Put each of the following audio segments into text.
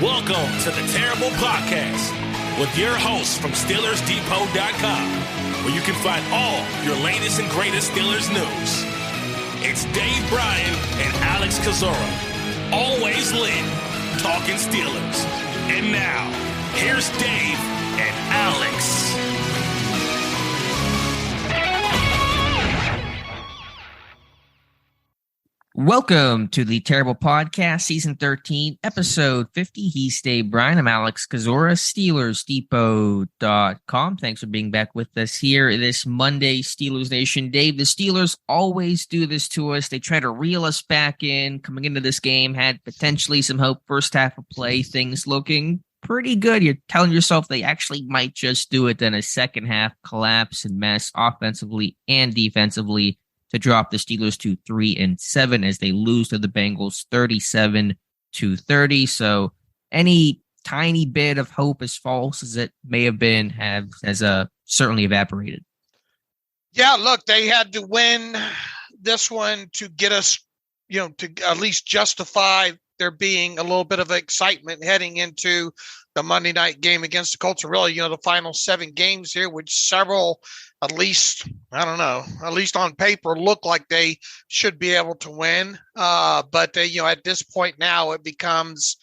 Welcome to the Terrible Podcast with your hosts from SteelersDepot.com, where you can find all your latest and greatest Steelers news. It's Dave Bryan and Alex Kozora, always lit, talking Steelers. And now, here's Dave and Alex. Welcome to the Terrible Podcast, Season 13, Episode 50. He's Dave Bryan. I'm Alex Kozora, SteelersDepot.com. Thanks for being back with us here this Monday, Steelers Nation. Dave, the Steelers always do this to us. They try to reel us back in. Coming into this game, had potentially some hope. First half of play, things looking pretty good. You're telling yourself they actually might just do it. Then a second half collapse and mess offensively and defensively to drop the Steelers to 3-7 as they lose to the Bengals 37-30. So any tiny bit of hope, as false as it may have been, has certainly evaporated. Yeah, look, they had to win this one to get us, to at least justify there being a little bit of excitement heading into the Monday night game against the Colts. Really, the final 7 games here, which several, at least on paper, look like they should be able to win. But at this point now, it becomes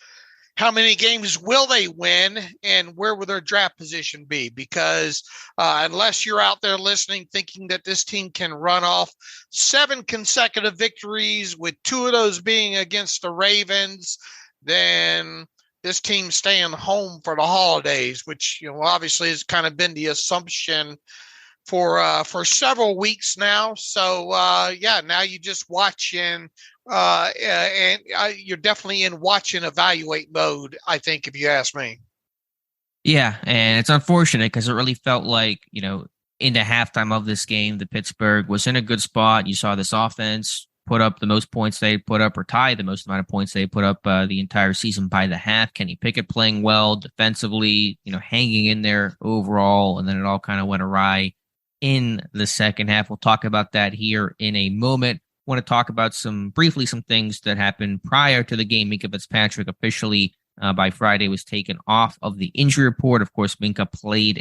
how many games will they win and where will their draft position be? Because unless you're out there listening thinking that this team can run off 7 consecutive victories with 2 of those being against the Ravens, then this team's staying home for the holidays, which obviously has kind of been the assumption for several weeks now. So now you just watch and you're definitely in watch and evaluate mode, I think, if you ask me. Yeah, and it's unfortunate because it really felt like, into halftime of this game, the Pittsburgh was in a good spot. You saw this offense put up the most points they put up, or tie the most amount of points they put up the entire season by the half. Kenny Pickett playing well defensively, hanging in there overall, and then it all kind of went awry in the second half. We'll talk about that here in a moment. I want to talk about some things that happened prior to the game. Minkah Fitzpatrick officially by Friday was taken off of the injury report. Of course, Minkah played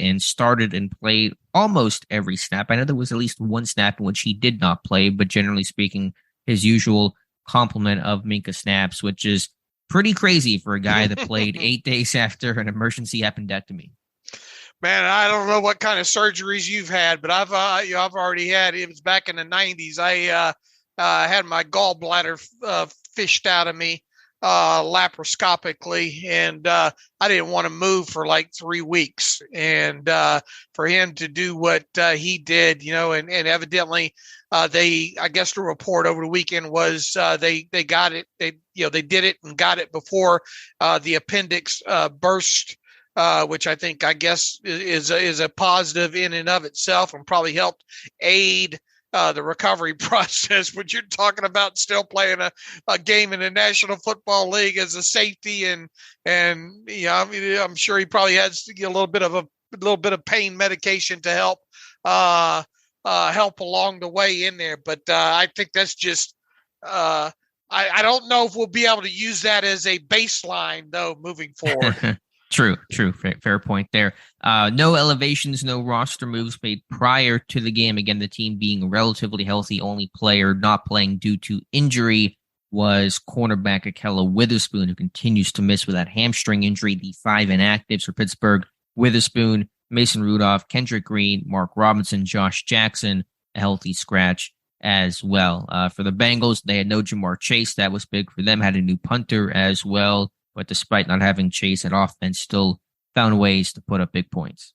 almost every snap. I know there was at least one snap in which he did not play, but generally speaking, his usual complement of Minkah snaps, which is pretty crazy for a guy that played 8 days after an emergency appendectomy. Man, I don't know what kind of surgeries you've had, but I've already had. It was back in the 90s. I had my gallbladder fished out of me laparoscopically, and I didn't want to move for like 3 weeks. And for him to do what he did, and evidently I guess the report over the weekend was they got it. They did it and got it before the appendix burst. Which I guess is a positive in and of itself, and probably helped aid the recovery process. But you're talking about still playing a game in the National Football League as a safety, and I'm sure he probably has to get a little bit of pain medication to help along the way in there. But I think that's just I don't know if we'll be able to use that as a baseline though moving forward. True. Fair point there. No elevations, no roster moves made prior to the game. Again, the team being relatively healthy. Only player not playing due to injury was cornerback Ahkello Witherspoon, who continues to miss with that hamstring injury. The 5 inactives for Pittsburgh: Witherspoon, Mason Rudolph, Kendrick Green, Mark Robinson, Josh Jackson, a healthy scratch as well. For the Bengals, they had no Jamar Chase. That was big for them. Had a new punter as well. But despite not having Chase, that offense still found ways to put up big points.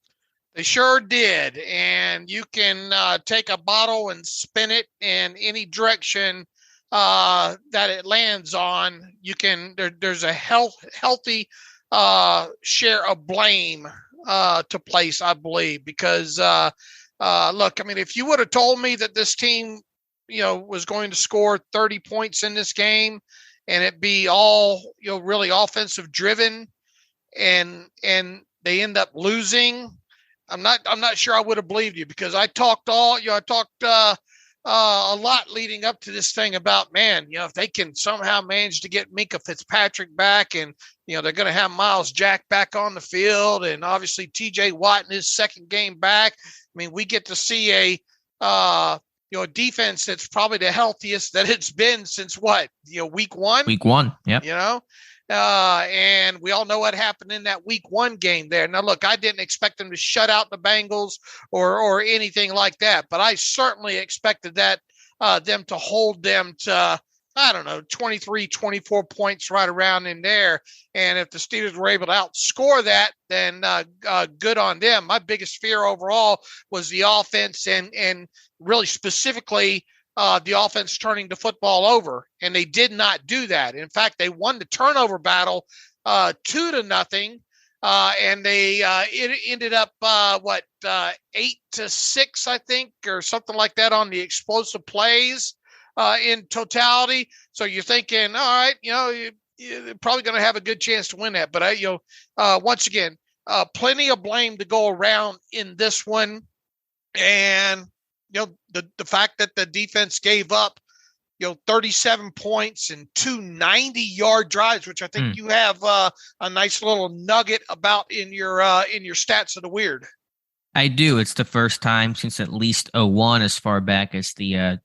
They sure did. And you can take a bottle and spin it in any direction that it lands on. You can. There's a healthy share of blame to place, I believe, because look, if you would have told me that this team, was going to score 30 points in this game, and it be all, really offensive driven, and they end up losing, I'm not sure I would have believed you, because I talked a lot leading up to this thing about, man, if they can somehow manage to get Minka Fitzpatrick back and, they're going to have Miles Jack back on the field and obviously TJ Watt in his second game back. I mean, we get to see a defense that's probably the healthiest that it's been since week one? Week one, yeah. And we all know what happened in that week one game there. Now, look, I didn't expect them to shut out the Bengals or anything like that, but I certainly expected that them to hold them to, 23, 24 points right around in there. And if the Steelers were able to outscore that, then good on them. My biggest fear overall was the offense and really specifically the offense turning the football over, and they did not do that. In fact, they won the turnover battle 2-0, and they it ended up 8-6, I think, or something like that on the explosive plays in totality. So you're thinking, all right, you're probably going to have a good chance to win that. But once again, plenty of blame to go around in this one, and the fact that the defense gave up, 37 points and 2 90-yard drives, which I think you have a nice little nugget about in your stats of the weird. I do. It's the first time since at least 2001, as far back as the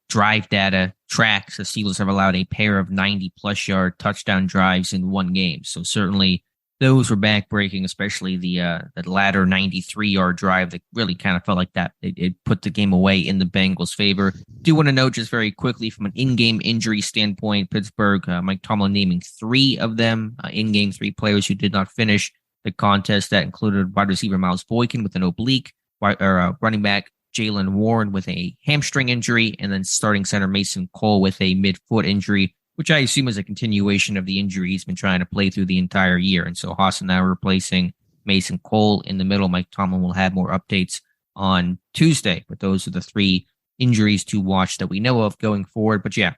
drive data tracks, the Steelers have allowed a pair of 90-plus yard touchdown drives in one game. So certainly those were backbreaking, especially the latter 93-yard drive that really kind of felt like that. It put the game away in the Bengals' favor. Do want to note just very quickly from an in-game injury standpoint, Pittsburgh, Mike Tomlin naming 3 of them, in-game 3 players who did not finish the contest. That included wide receiver Miles Boykin with an oblique, running back Jalen Warren with a hamstring injury, and then starting center Mason Cole with a mid-foot injury, which I assume is a continuation of the injury he's been trying to play through the entire year. And so Haas and I are replacing Mason Cole in the middle. Mike Tomlin will have more updates on Tuesday, but those are the 3 injuries to watch that we know of going forward. But yeah,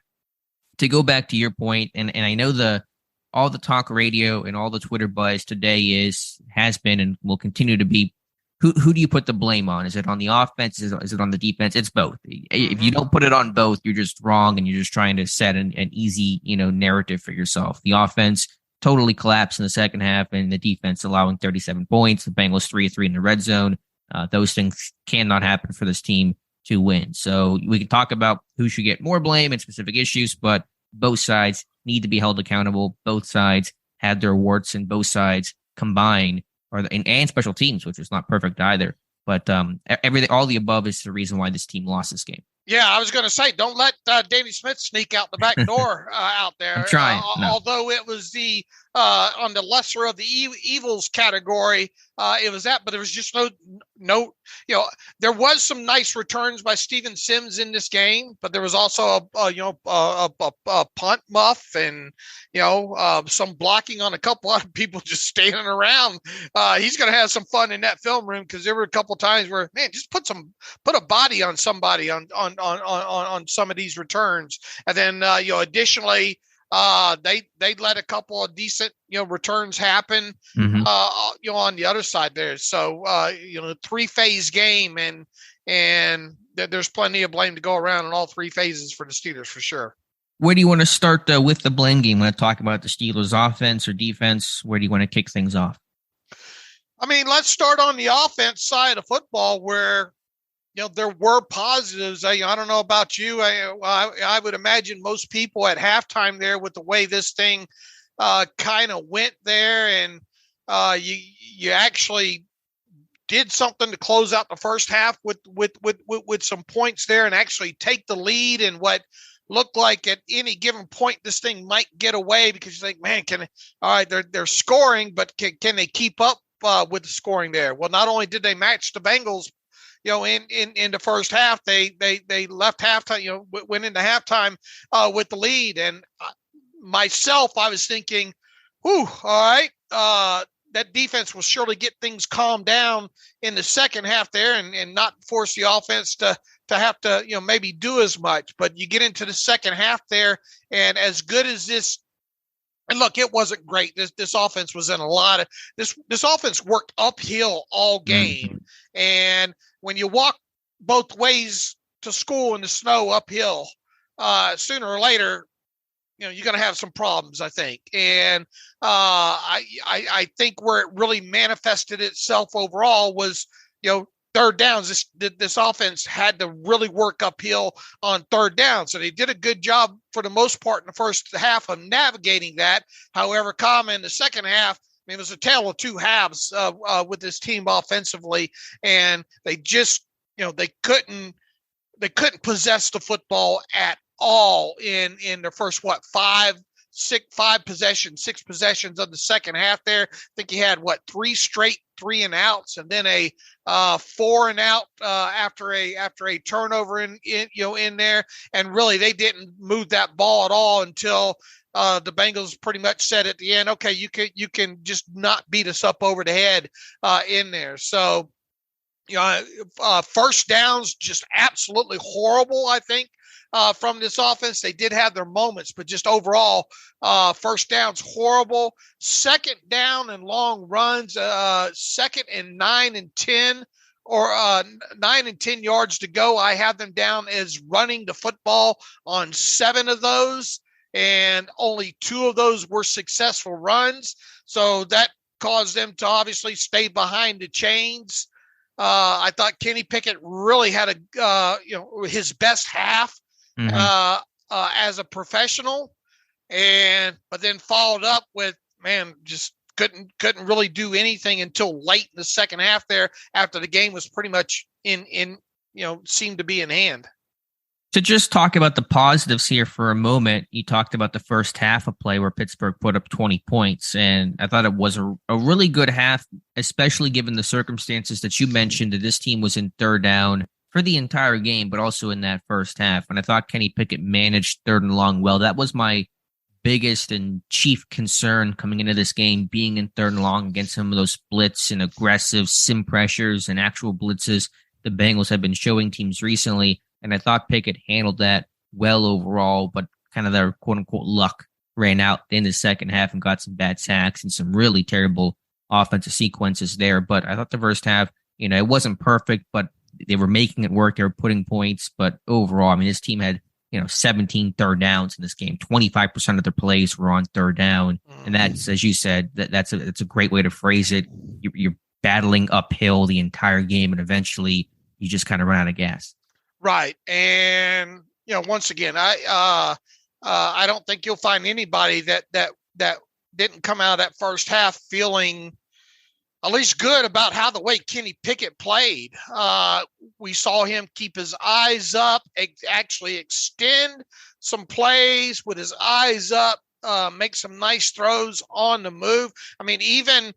to go back to your point, and I know all the talk radio and all the Twitter buzz today has been and will continue to be, who do you put the blame on? Is it on the offense? Is it on the defense? It's both. If you don't put it on both, you're just wrong, and you're just trying to set an easy, narrative for yourself. The offense totally collapsed in the second half, and the defense allowing 37 points. The Bengals 3-3 in the red zone. Those things cannot happen for this team to win. So we can talk about who should get more blame in specific issues, but both sides need to be held accountable. Both sides had their warts, and both sides combined and special teams, which was not perfect either. But everything, all the above is the reason why this team lost this game. Yeah, I was going to say, don't let Davey Smith sneak out the back door out there. I'm trying. No. Although it was on the lesser of the evils category, it was that, but there was just no, there was some nice returns by Steven Sims in this game, but there was also a punt muff and, some blocking on a couple other people just standing around. He's going to have some fun in that film room, because there were a couple of times where, man, just put a body on somebody on some of these returns. And then, additionally, they let a couple of decent, returns happen, on the other side there. So, 3-phase game, and there's plenty of blame to go around in all 3 phases for the Steelers for sure. Where do you want to start with the blame game? Want to talk about the Steelers offense or defense? Where do you want to kick things off? I mean, let's start on the offense side of football, where there were positives. I don't know about you. I would imagine most people at halftime there, with the way this thing kind of went there, and you actually did something to close out the first half with some points there, and actually take the lead in what looked like at any given point this thing might get away, because you think, man, they're scoring, but can they keep up with the scoring there? Well, not only did they match the Bengals, in the first half, they left halftime, went into halftime with the lead. And myself, I was thinking, all right, that defense will surely get things calmed down in the second half there, and not force the offense to have to, maybe do as much. But you get into the second half there, and as good as this, and look, it wasn't great. This offense was in a lot of this offense worked uphill all game. And when you walk both ways to school in the snow uphill, sooner or later, you're going to have some problems, I think. And I think where it really manifested itself overall was, third downs. This offense had to really work uphill on third down. So they did a good job for the most part in the first half of navigating that. However, in the second half, it was a tale of two halves with this team offensively, and they just, they couldn't possess the football at all in their first six possessions of the second half there. I think he had three straight 3-and-outs, and then a 4-and-out after a turnover in there. And really, they didn't move that ball at all until the Bengals pretty much said at the end, okay, you can just not beat us up over the head in there. So, first downs just absolutely horrible, I think. From this offense, they did have their moments, but just overall, first downs horrible. Second down and long runs, second and 9 and 10, or 9 and 10 yards to go. I have them down as running the football on 7 of those, and only 2 of those were successful runs. So that caused them to obviously stay behind the chains. I thought Kenny Pickett really had his best half. As a professional, but then followed up with, just couldn't really do anything until late in the second half there, after the game was pretty much seemed to be in hand. To just talk about the positives here for a moment, you talked about the first half of play where Pittsburgh put up 20 points, and I thought it was a really good half, especially given the circumstances that you mentioned, that this team was in third down for the entire game, but also in that first half. And I thought Kenny Pickett managed third and long well. That was my biggest and chief concern coming into this game, being in third and long against some of those splits and aggressive sim pressures and actual blitzes the Bengals have been showing teams recently. And I thought Pickett handled that well overall, but kind of their quote-unquote luck ran out in the second half and got some bad sacks and some really terrible offensive sequences there. But I thought the first half, it wasn't perfect, but they were making it work. They were putting points, but overall, this team had, 17 third downs in this game. 25% of their plays were on third down. And that's, as you said, that's a great way to phrase it. You're battling uphill the entire game, and eventually you just kind of run out of gas. Right. And, once again, I don't think you'll find anybody that didn't come out of that first half feeling at least good about how the way Kenny Pickett played. We saw him keep his eyes up, actually extend some plays with his eyes up, make some nice throws on the move. Even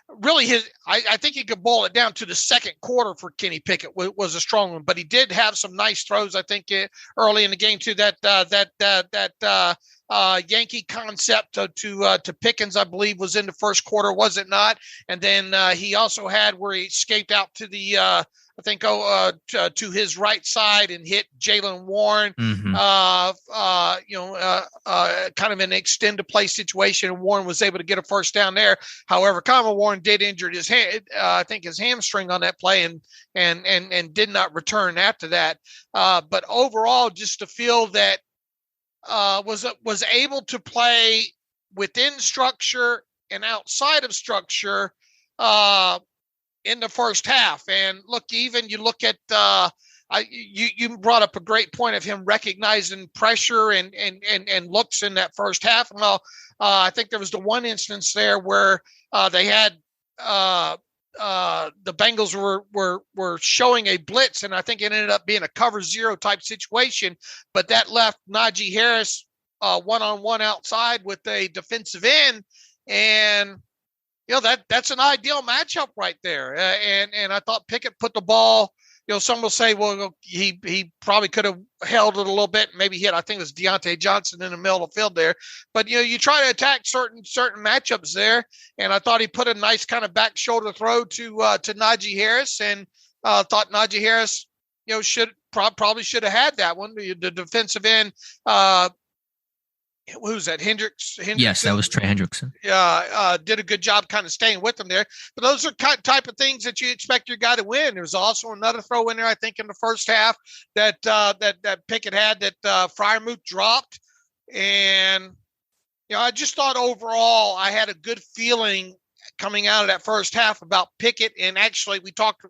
really I think you could boil it down to the second quarter for Kenny Pickett was a strong one, but he did have some nice throws, I think, early in the game too. That Yankee concept to Pickens, I believe, was in the first quarter, was it not? And then he also had where he escaped out to the to his right side and hit Jaylen Warren, kind of an extended play situation. And Warren was able to get a first down there. However, Warren did injure his hand, I think his hamstring on that play, and did not return after that. But overall, just to feel that was able to play within structure and outside of structure in the first half. And look, even you look at you brought up a great point of him recognizing pressure and looks in that first half. Well, I think there was the one instance there where they had the Bengals were showing a blitz, and I think it ended up being a cover zero type situation, but that left Najee Harris one-on-one outside with a defensive end, and that's an ideal matchup right there. And I thought Pickett put the ball. Some will say, well, he probably could have held it a little bit, maybe hit. I think it was Deontay Johnson in the middle of the field there. But you try to attack certain matchups there, and I thought he put a nice kind of back shoulder throw to Najee Harris, and thought Najee Harris, probably should have had that one. The defensive end who's that? Hendrickson? Yes, that was Trey Hendrickson. Did a good job kind of staying with them there. But those are type of things that you expect your guy to win. There was also another throw in there, I think, in the first half that Pickett had that Freiermuth dropped. And, I just thought overall I had a good feeling coming out of that first half about Pickett. And actually, we talked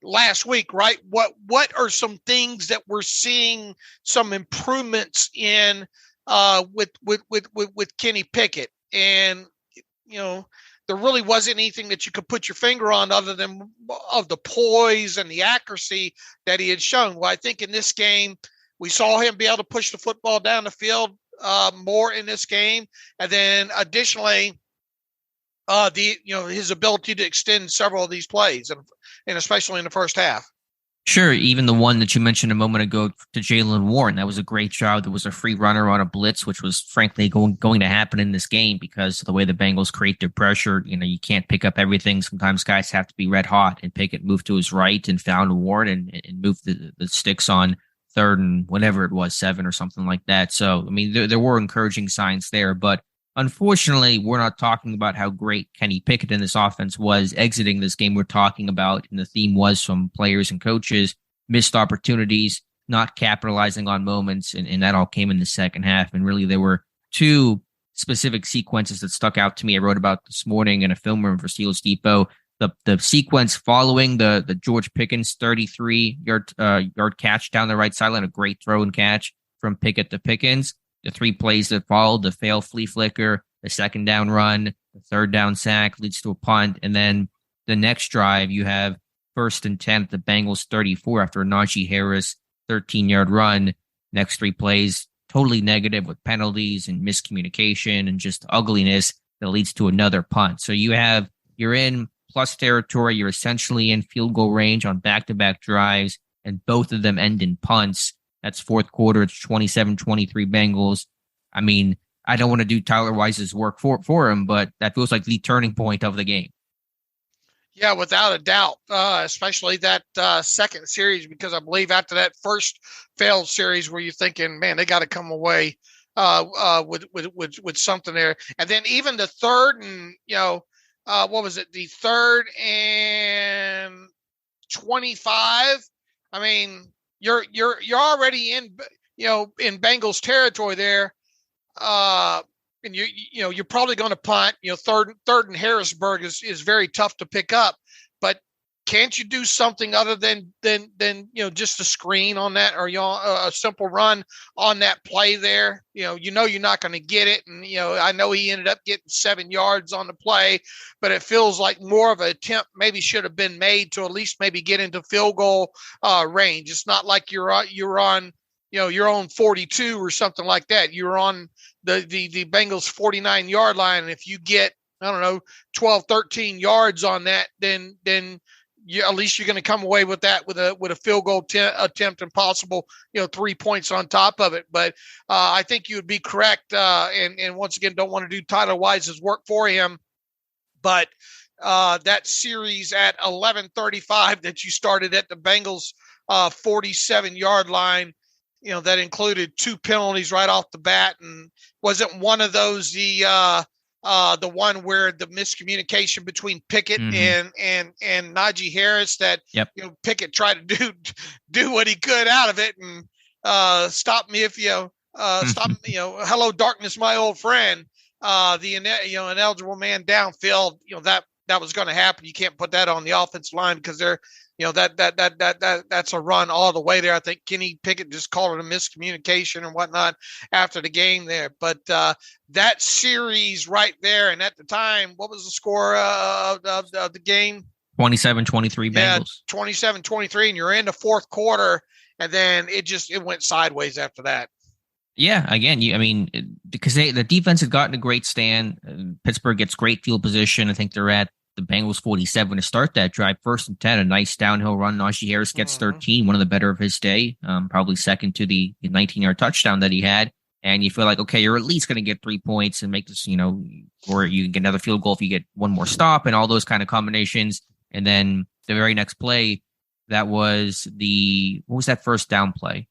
last week, right? What are some things that we're seeing some improvements in with Kenny Pickett? And, there really wasn't anything that you could put your finger on other than of the poise and the accuracy that he had shown. Well, I think in this game, we saw him be able to push the football down the field more in this game. And then additionally, his ability to extend several of these plays and especially in the first half. Sure, even the one that you mentioned a moment ago to Jaylen Warren, that was a great job. There was a free runner on a blitz, which was frankly going to happen in this game because of the way the Bengals create their pressure. You can't pick up everything. Sometimes guys have to be red hot, and Pickett moved to his right and found Warren and moved the sticks on third and whatever it was, 7 or something like that. So, I mean, there were encouraging signs there, but unfortunately, we're not talking about how great Kenny Pickett in this offense was exiting this game. We're talking about, and the theme was from players and coaches, missed opportunities, not capitalizing on moments, and that all came in the second half. And really, there were 2 specific sequences that stuck out to me. I wrote about this morning in a film room for Steelers Depot. The sequence following the George Pickens 33-yard catch down the right sideline, a great throw and catch from Pickett to Pickens. The 3 plays that followed, the fail flea flicker, the second down run, the third down sack leads to a punt. And then the next drive, you have 1st and 10 at the Bengals 34 after a Najee Harris 13-yard run. Next 3 plays, totally negative with penalties and miscommunication and just ugliness that leads to another punt. So you're in plus territory. You're essentially in field goal range on back-to-back drives, and both of them end in punts. That's fourth quarter. It's 27-23 Bengals. I mean, I don't want to do Tyler Wise's work for him, but that feels like the turning point of the game. Yeah, without a doubt, especially that second series, because I believe after that first failed series where you're thinking, man, they got to come away with something there. And then even the third and, what was it? The 3rd and 25. I mean, you're already in Bengals territory there, and you're probably going to punt. Third and Harrisburg is very tough to pick up, but can't you do something other than just a screen on that or a simple run on that play there? You're not going to get it, and I know he ended up getting 7 yards on the play, but it feels like more of an attempt maybe should have been made to at least maybe get into field goal range. It's not like you're on your own 42 or something like that. You're on the Bengals 49-yard line, and if you get 12, 13 yards on that, then at least you're going to come away with that with a field goal attempt and possible 3 points on top of it. But I think you would be correct, and once again, don't want to do Tyler Wise's work for him, but that series at 11:35 that you started at the Bengals 47-yard line, that included 2 penalties right off the bat, and wasn't one of those the one where the miscommunication between Pickett and Najee Harris that Pickett tried to do what he could out of it and stop me if stop hello darkness my old friend, ineligible man downfield, that was going to happen. You can't put that on the offensive line because they're that's a run all the way there. I think Kenny Pickett just called it a miscommunication and whatnot after the game there. But that series right there, and at the time, what was the score of the game? 27-23 Bengals. Yeah, 27-23, and you're in the fourth quarter, and then it went sideways after that. Yeah, again, because the defense had gotten a great stand. Pittsburgh gets great field position. I think they're at the Bengals 47 to start that drive. 1st and 10, a nice downhill run. Najee Harris gets 13, one of the better of his day, probably second to the 19-yard touchdown that he had. And you feel like, okay, you're at least going to get 3 points and make this, or you can get another field goal if you get one more stop and all those kind of combinations. And then the very next play, what was that first down play?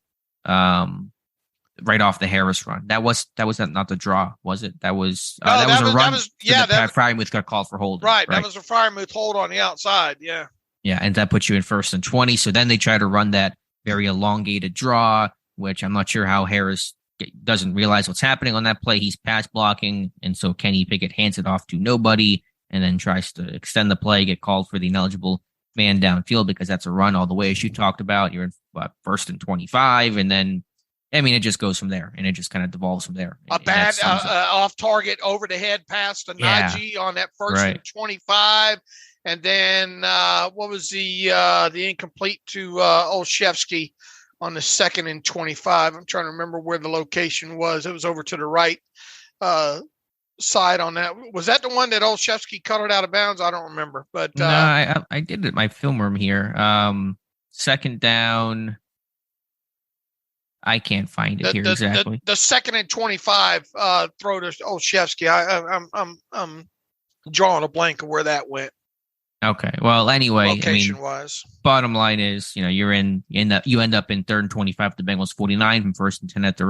right off the Harris run. That was not the draw, was it? That was no, that was a run. That Frymuth got called for holding. Right, that was a Frymuth hold on the outside. Yeah. Yeah, and that puts you in 1st and 20. So then they try to run that very elongated draw, which I'm not sure how Harris doesn't realize what's happening on that play. He's pass blocking, and so Kenny Pickett hands it off to nobody and then tries to extend the play, get called for the ineligible man downfield because that's a run all the way, as you talked about. You're in 1st and 25, and then, I mean, it just goes from there, and it just kind of devolves from there. A bad off-target over-the-head pass to Najee on that 1st and 25. And then what was the incomplete to Olszewski on the 2nd and 25? I'm trying to remember where the location was. It was over to the right side on that. Was that the one that Olszewski cut it out of bounds? I don't remember. But no, I did it in my film room here. 2nd down. I can't find it here exactly. The 2nd and 25 throw to Olszewski. I'm drawing a blank of where that went. Okay. Well, anyway, location-wise, bottom line is, you end up in 3rd and 25 at the Bengals 49 from 1st and 10 at the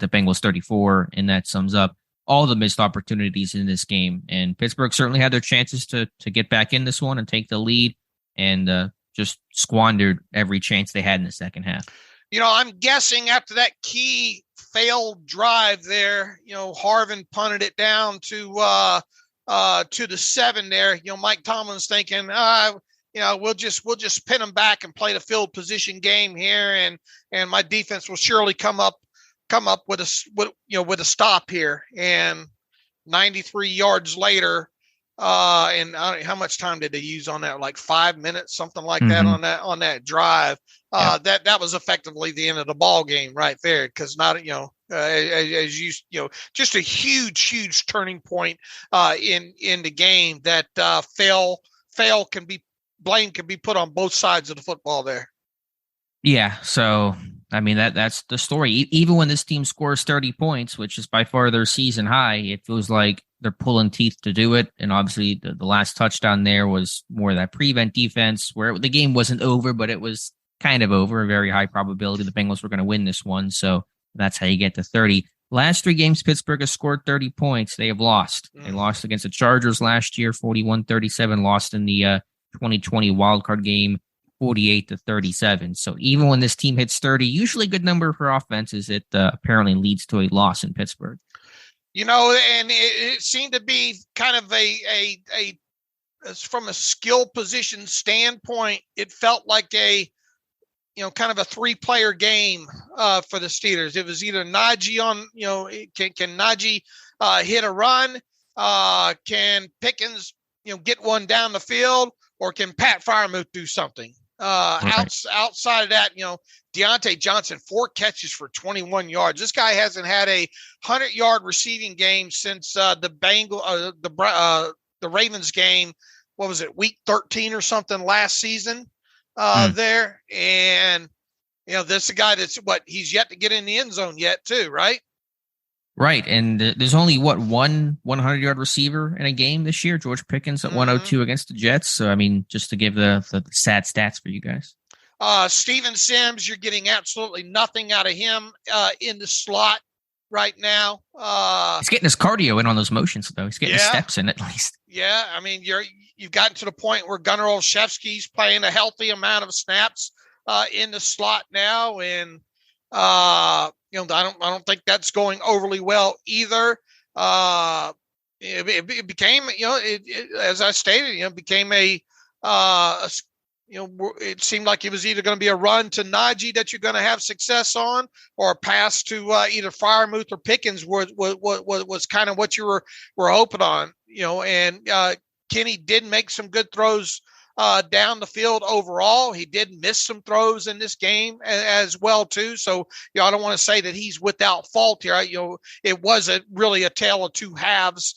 Bengals 34, and that sums up all the missed opportunities in this game. And Pittsburgh certainly had their chances to get back in this one and take the lead, and just squandered every chance they had in the second half. I'm guessing after that key failed drive there, Harvin punted it down to the 7 there. Mike Tomlin's thinking, we'll just pin them back and play the field position game here, and my defense will surely come up with a stop here. And 93 yards later, and how much time did they use on that? Like 5 minutes, something like that on that drive. That was effectively the end of the ball game right there, because as just a huge turning point in the game that blame can be put on both sides of the football there. Yeah, so I mean that's the story. Even when this team scores 30 points, which is by far their season high, it feels like they're pulling teeth to do it. And obviously the last touchdown there was more that prevent defense where the game wasn't over, but it was kind of over. A very high probability the Bengals were going to win this one. So that's how you get to 30. Last 3 games, Pittsburgh has scored 30 points. They have lost. They lost against the Chargers last year, 41-37, lost in the 2020 wildcard game, 48-37. So even when this team hits 30, usually a good number for offenses, it apparently leads to a loss in Pittsburgh. And it seemed to be kind of a from a skill position standpoint, it felt like kind of a 3-player game for the Steelers. It was either Najee on, can Najee hit a run? Can Pickens, get one down the field, or can Pat Freiermuth do something? Outside of that, Deontay Johnson, 4 catches for 21 yards. This guy hasn't had a 100-yard receiving game since the Ravens game. What was it, week 13 or something last season? There. And, this is a guy he's yet to get in the end zone yet too, right? Right. And there's only one 100-yard receiver in a game this year, George Pickens at 102 against the Jets. So, I mean, just to give the sad stats for you guys. Steven Sims, you're getting absolutely nothing out of him in the slot right now. He's getting his cardio in on those motions, though. He's getting his steps in at least. Yeah. I mean, you've gotten to the point where Gunnar Olszewski's playing a healthy amount of snaps in the slot now, and I don't think that's going overly well either. It became, as I stated, became it seemed like it was either going to be a run to Najee that you're going to have success on, or a pass to either Freiermuth or Pickens was kind of what you were hoping on, and Kenny did make some good throws down the field overall. He did miss some throws in this game as well too. So, I don't want to say that he's without fault here. It was really a tale of 2 halves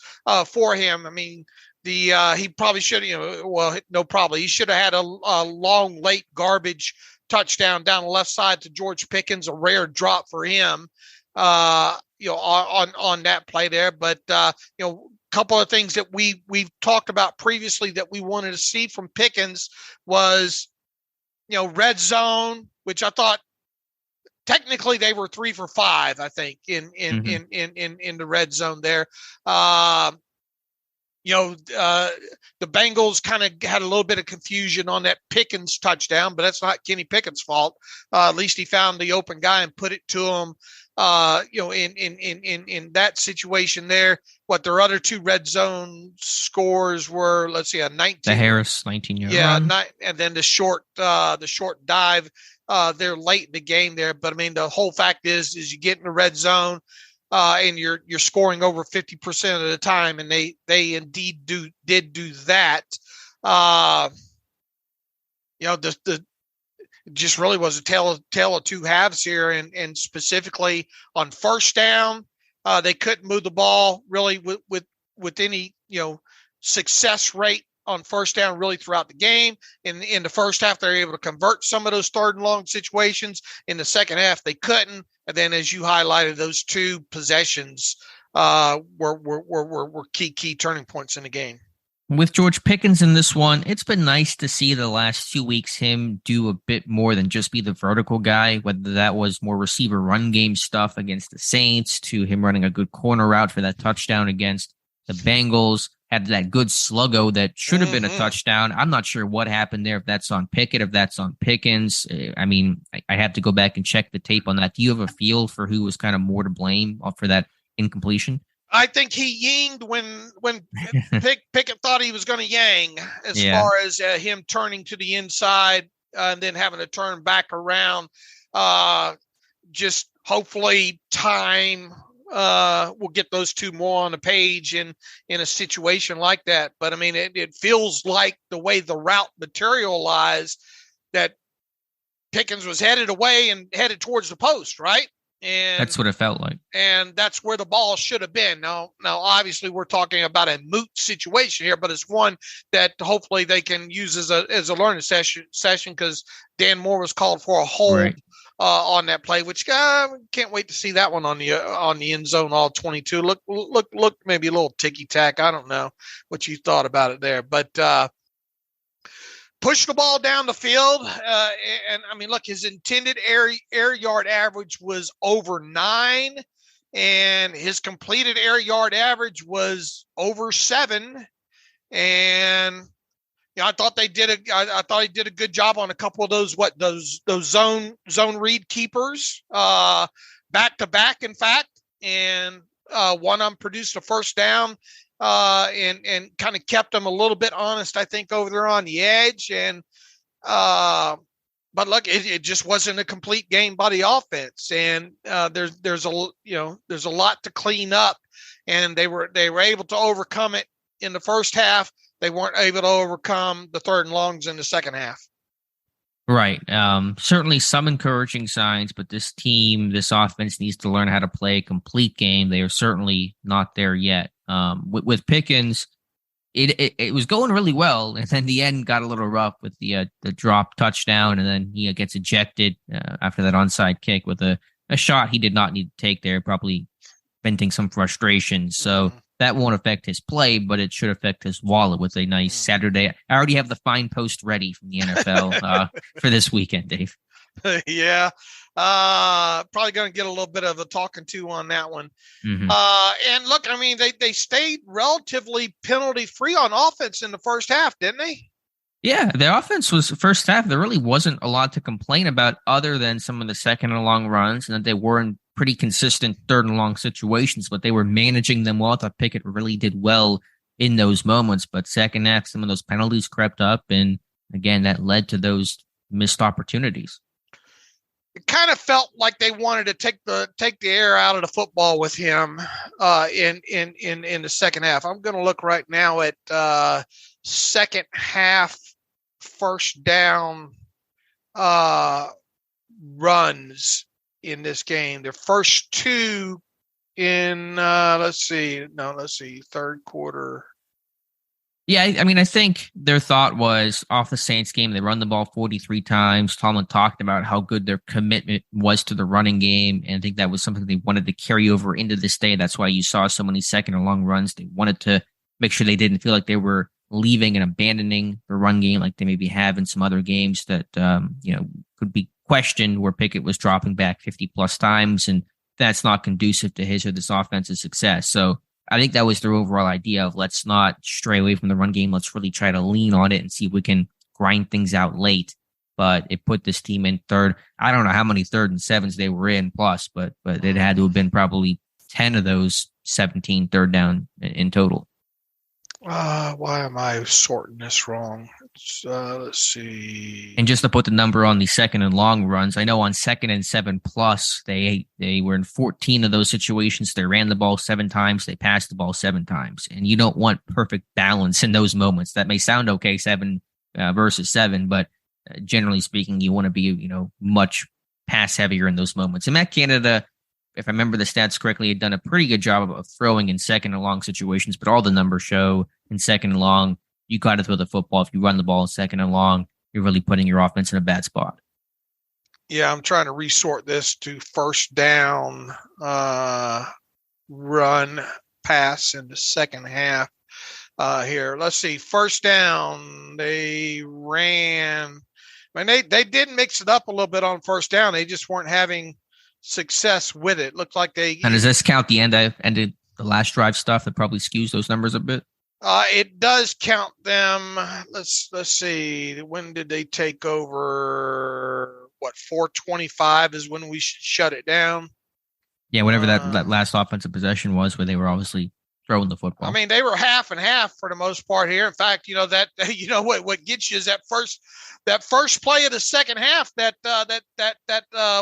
for him. I mean, he probably should, he should have had a long, late garbage touchdown down the left side to George Pickens, a rare drop for him, on that play there. But, couple of things that we've talked about previously that we wanted to see from Pickens was, red zone, which I thought technically they were 3 for 5, I think, in the red zone there. The Bengals kind of had a little bit of confusion on that Pickens touchdown, but that's not Kenny Pickett's fault. At least he found the open guy and put it to him. In that situation there, what their other 2 red zone scores were, let's see, a 19. The Harris 19-yard run. run. And then the short dive there late in the game there. But I mean, the whole fact is you get in the red zone and you're scoring over 50% of the time, and they indeed did do that. It just really was a tale of 2 halves here, and specifically on first down, they couldn't move the ball really with any success rate on first down really throughout the game. In the first half, they were able to convert some of those 3rd and long situations. In the second half, they couldn't. And then, as you highlighted, those 2 possessions were key turning points in the game. With George Pickens in this one, it's been nice to see the last 2 weeks him do a bit more than just be the vertical guy, whether that was more receiver run game stuff against the Saints to him running a good corner route for that touchdown against the Bengals, had that good sluggo that should have been a touchdown. I'm not sure what happened there, if that's on Pickett, if that's on Pickens. I mean, I have to go back and check the tape on that. Do you have a feel for who was kind of more to blame for that incompletion? I think he yinged when Pickett thought he was going to yang, as far as him turning to the inside and then having to turn back around. Just hopefully time will get those 2 more on the page in a situation like that. But I mean, it feels like the way the route materialized that Pickens was headed away and headed towards the post, right? And that's what it felt like. And that's where the ball should have been. Now, obviously, we're talking about a moot situation here, but it's one that hopefully they can use as a learning session because Dan Moore was called for a hold on that play, which can't wait to see that one on the end zone, all 22. Look, maybe a little ticky tack. I don't know what you thought about it there, but push the ball down the field. And I mean, look, his intended air yard average was over 9, and his completed air yard average was over 7. And I thought he did a good job on a couple of those zone read keepers, back to back, in fact. And one of them produced a first down. And kind of kept them a little bit honest, I think, over there on the edge. And but look, it just wasn't a complete game by the offense. And there's a lot to clean up. And they were able to overcome it in the first half. They weren't able to overcome the 3rd and longs in the second half. Right. Certainly some encouraging signs, but this offense needs to learn how to play a complete game. They are certainly not there yet. With Pickens, it was going really well, and then the end got a little rough with the drop touchdown, and then he gets ejected after that onside kick with a shot he did not need to take there, probably venting some frustration. So that won't affect his play, but it should affect his wallet with a nice Saturday. I already have the fine post ready from the NFL for this weekend, Dave. Yeah. Probably going to get a little bit of a talking to on that one. And look, I mean, they stayed relatively penalty free on offense in the first half, didn't they? Yeah, the offense was first half. There really wasn't a lot to complain about other than some of the 2nd and long runs, and that they were in pretty consistent 3rd and long situations, but they were managing them well. I thought Pickett really did well in those moments, but second half, some of those penalties crept up, and again, that led to those missed opportunities. It kind of felt like they wanted to take the air out of the football with him in the second half. I'm going to look right now at second half first down runs in this game. The first 2 in third quarter. Yeah, I mean, I think their thought was off the Saints game, they run the ball 43 times. Tomlin talked about how good their commitment was to the running game, and I think that was something they wanted to carry over into this day. That's why you saw so many 2nd and long runs. They wanted to make sure they didn't feel like they were leaving and abandoning the run game like they maybe have in some other games that could be questioned where Pickett was dropping back 50 plus times, and that's not conducive to his or this offense's success. So I think that was their overall idea of let's not stray away from the run game. Let's really try to lean on it and see if we can grind things out late. But it put this team in third. I don't know how many 3rd and 7s they were in plus, but it had to have been probably 10 of those 17 third down in total. Why am I sorting this wrong? Let's see. And just to put the number on the 2nd and long runs, I know on 2nd and 7 plus, they were in 14 of those situations. They ran the ball 7 times. They passed the ball 7 times. And you don't want perfect balance in those moments. That may sound okay, 7 versus 7, but generally speaking, you want to be, much pass heavier in those moments. And Matt Canada, if I remember the stats correctly, had done a pretty good job of throwing in 2nd and long situations, but all the numbers show in 2nd and long, you got to throw the football. If you run the ball in 2nd and long, you're really putting your offense in a bad spot. Yeah, I'm trying to resort this to first down, run, pass in the second half here. Let's see. First down, they ran. I mean, they did mix it up a little bit on first down. They just weren't having success with it. Looked like they. And does this count the end of the last drive stuff that probably skews those numbers a bit? It does count them. Let's see. When did they take over? What, 4:25 is when we shut it down? Yeah, whatever that last offensive possession was, where they were obviously throwing the football. I mean, they were half and half for the most part here. In fact, what gets you is that first play of the second half, that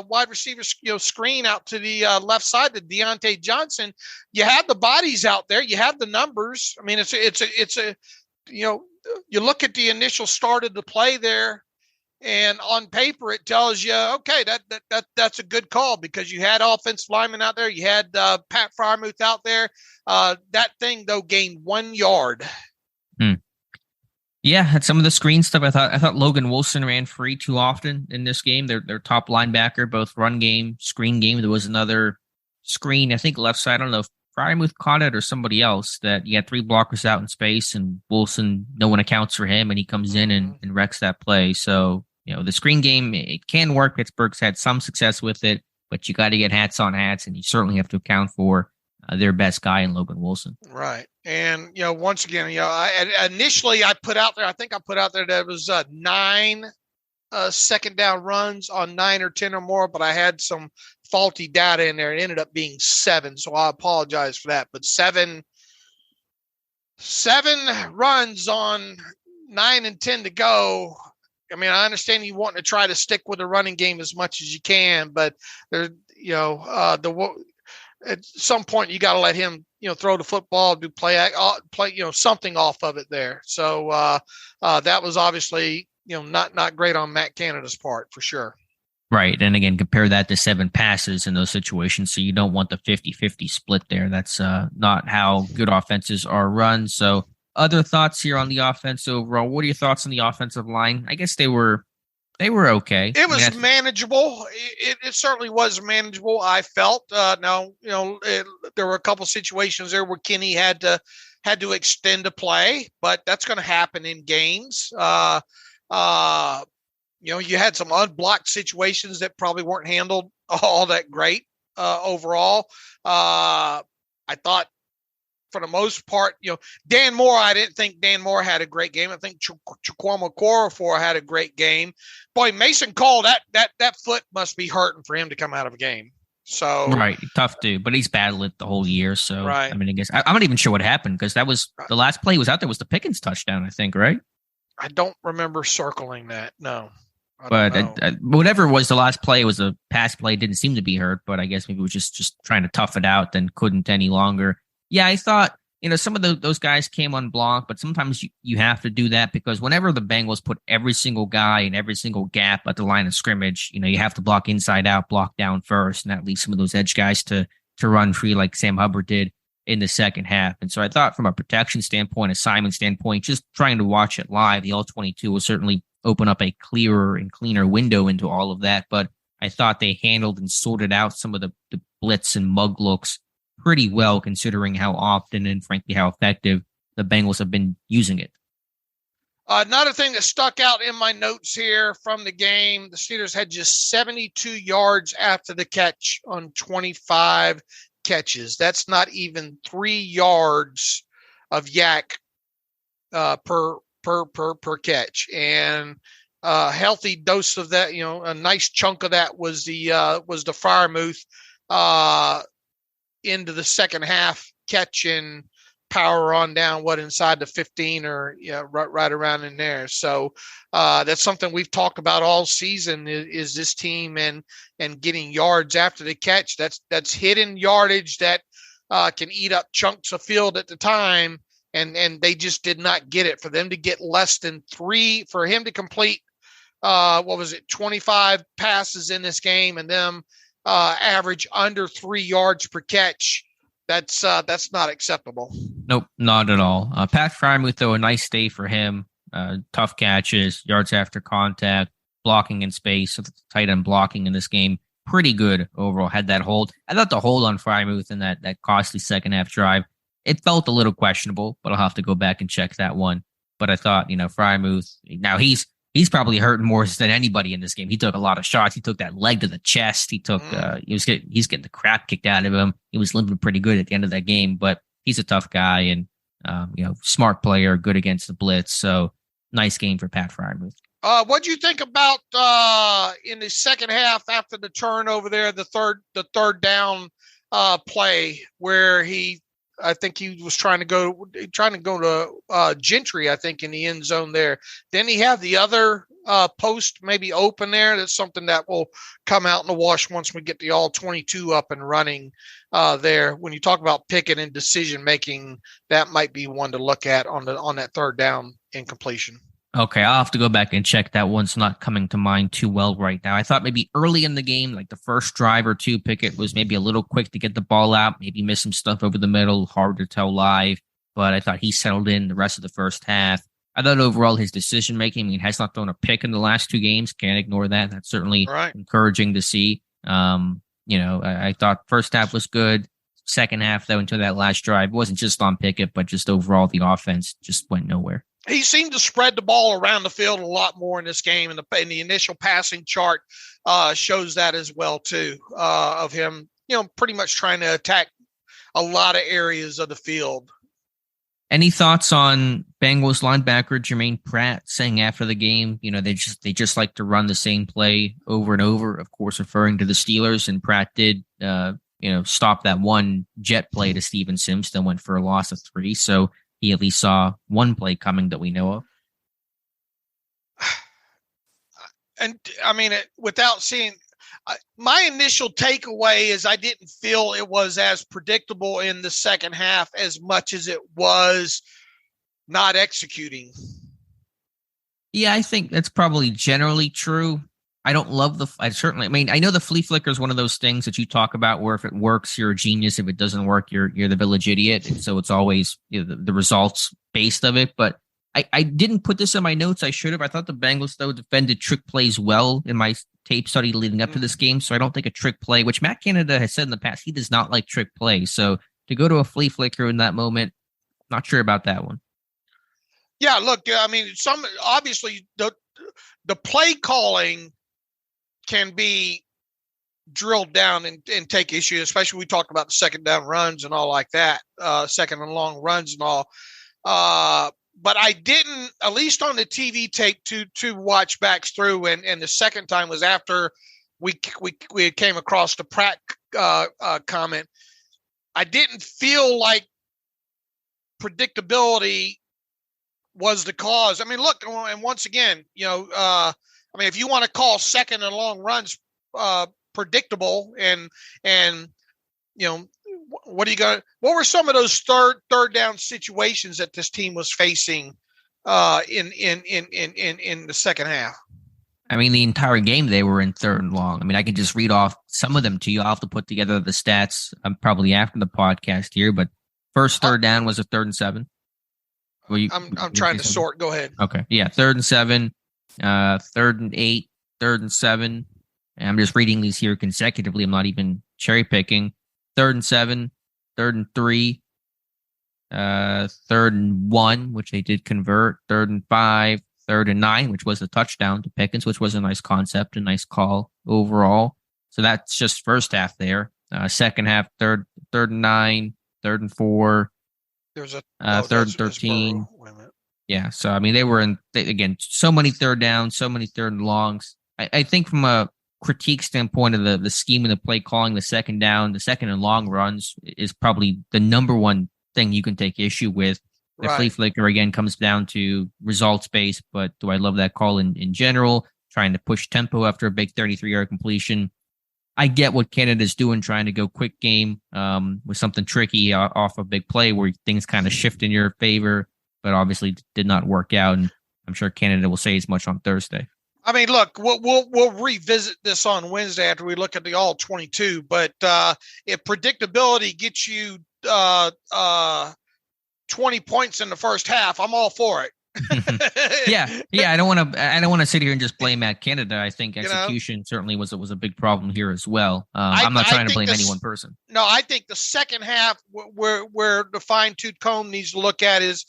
wide receiver screen out to the left side to Deontay Johnson. You have the bodies out there, you have the numbers. I mean, you look at the initial start of the play there, and on paper it tells you, okay, that's a good call because you had offensive linemen out there, you had Pat Freiermuth out there. That thing though gained 1 yard. Yeah, had some of the screen stuff. I thought Logan Wilson ran free too often in this game. Their top linebacker, both run game, screen game. There was another screen, I think left side. I don't know if Freiermuth caught it or somebody else, that you had 3 blockers out in space, and Wilson, no one accounts for him, and he comes in and wrecks that play. So, the screen game, it can work. Pittsburgh's had some success with it, but you got to get hats on hats, and you certainly have to account for their best guy in Logan Wilson. Right. And, once again, initially I put out there that it was 9 second down runs on 9 or 10 or more, but I had some faulty data in there. It ended up being 7. So I apologize for that. But seven runs on 9 and 10 to go. I mean, I understand you want to try to stick with the running game as much as you can, but there's, at some point you got to let him, throw the football, do play, something off of it there. So that was obviously, not great on Matt Canada's part for sure. Right. And again, compare that to 7 passes in those situations. So you don't want the 50-50 split there. That's not how good offenses are run. So other thoughts here on the offense overall? What are your thoughts on the offensive line? I guess they were okay. It was manageable. It certainly was manageable, I felt. Now, there were a couple situations there where Kenny had to extend a play, but that's going to happen in games. You had some unblocked situations that probably weren't handled all that great overall. I thought, for the most part, Dan Moore, I didn't think Dan Moore had a great game. I think Chukwuma Okorafor had a great game. Boy, Mason Cole, that foot must be hurting for him to come out of a game. So right, tough dude, but he's battled it the whole year. So right. I mean, I guess I'm not even sure what happened, because that was the last play he was out there was the Pickens touchdown, I think, right? I don't remember circling that. No. But whatever it was, the last play was a pass play. Didn't seem to be hurt, but I guess maybe it was just trying to tough it out, then couldn't any longer. Yeah, I thought, some of those guys came unblocked, but sometimes you have to do that, because whenever the Bengals put every single guy in every single gap at the line of scrimmage, you have to block inside out, block down first, and that leaves some of those edge guys to run free like Sam Hubbard did in the second half. And so I thought, from a protection standpoint, assignment standpoint, just trying to watch it live, the All-22 will certainly open up a clearer and cleaner window into all of that. But I thought they handled and sorted out some of the blitz and mug looks pretty well, considering how often and frankly how effective the Bengals have been using it. Another thing that stuck out in my notes here from the game, the Steelers had just 72 yards after the catch on 25 catches. That's not even 3 yards of yak per catch. And a healthy dose of that, a nice chunk of that was the Freiermuth into the second half catching power on down inside the 15 or right around in there. So that's something we've talked about all season is this team and getting yards after the catch. That's hidden yardage that can eat up chunks of field at the time, and they just did not get it. For them to get less than 3, for him to complete 25 passes in this game, and them average under 3 yards per catch. That's not acceptable. Nope, not at all. Pat Freiermuth, though, a nice day for him. Tough catches, yards after contact, blocking in space. So the tight end blocking in this game, pretty good overall. Had that hold. I thought the hold on Freiermuth in that costly second half drive, it felt a little questionable, but I'll have to go back and check that one. But I thought, Freiermuth, now he's probably hurting more than anybody in this game. He took a lot of shots. He took that leg to the chest. He took, he's getting the crap kicked out of him. He was limping pretty good at the end of that game, but he's a tough guy and, smart player, good against the blitz. So nice game for Pat Freiermuth. What do you think about in the second half after the turnover there, the third down play where I think he was trying to go to Gentry, I think, in the end zone there. Then he had the other post maybe open there. That's something that will come out in the wash once we get the all 22 up and running there. When you talk about Pickett and decision making, that might be one to look at on that third down incompletion. Okay, I'll have to go back and check that one. It's not coming to mind too well right now. I thought maybe early in the game, like the first drive or two, Pickett was maybe a little quick to get the ball out, maybe miss some stuff over the middle, hard to tell live. But I thought he settled in the rest of the first half. I thought overall his decision-making, has not thrown a pick in the last 2 games. Can't ignore that. That's certainly encouraging to see. I thought first half was good. Second half, though, until that last drive, wasn't just on Pickett, but just overall the offense just went nowhere. He seemed to spread the ball around the field a lot more in this game, and the initial passing chart shows that as well too. Of him, pretty much trying to attack a lot of areas of the field. Any thoughts on Bengals linebacker Jermaine Pratt saying after the game, they just like to run the same play over and over, of course, referring to the Steelers, and Pratt did stop that one jet play to Steven Sims, then went for a loss of 3. So he at least saw one play coming that we know of. And without seeing, my initial takeaway is I didn't feel it was as predictable in the second half as much as it was not executing. Yeah, I think that's probably generally true. I don't love I know the flea flicker is one of those things that you talk about where if it works, you're a genius. If it doesn't work, you're the village idiot. And so it's always the results based of it. But I didn't put this in my notes. I should have. I thought the Bengals, though, defended trick plays well in my tape study leading up to this game. So I don't think a trick play, which Matt Canada has said in the past, he does not like trick plays. So to go to a flea flicker in that moment, not sure about that one. Yeah, look, obviously the play calling can be drilled down and take issue, especially we talked about the second down runs and all like that, second and long runs and all. But I didn't, at least on the TV tape, to watch backs through, and the second time was after we came across the Pratt comment. I didn't feel like predictability was the cause. Look, and once again, if you want to call second and long runs predictable, and what are you going? What were some of those third down situations that this team was facing in the second half? The entire game they were in third and long. I can just read off some of them to you. I'll have to put together the stats probably after the podcast here, but first third down was a 3rd and 7. I'm trying to sort. Go ahead. Okay. Yeah. 3rd and 7, 3rd and 8, 3rd and 7. And I'm just reading these here consecutively. I'm not even cherry picking. 3rd and 7, 3rd and 3, third and 1, which they did convert, 3rd and 5, 3rd and 9, which was a touchdown to Pickens, which was a nice concept, a nice call overall. So that's just first half there. Second half, third and 9, 3rd and 4, There's a 3rd and 13. Yeah, so I mean, they were again, so many third downs, so many third and longs. I think from a critique standpoint of the scheme and the play calling, the second down, the second and long runs is probably the number one thing you can take issue with. The flea flicker again comes down to results based, but do I love that call in general? Trying to push tempo after a big 33-yard completion. I get what Canada's doing, trying to go quick game with something tricky off a big play where things kind of shift in your favor, but obviously did not work out. And I'm sure Canada will say as much on Thursday. I mean, look, we'll revisit this on Wednesday after we look at the all 22. But if predictability gets you 20 points in the first half, I'm all for it. Yeah. I don't want to sit here and just blame at Canada. I think execution certainly was a big problem here as well. I'm not trying to blame any one person. No, I think the second half where the fine-tooth comb needs to look at is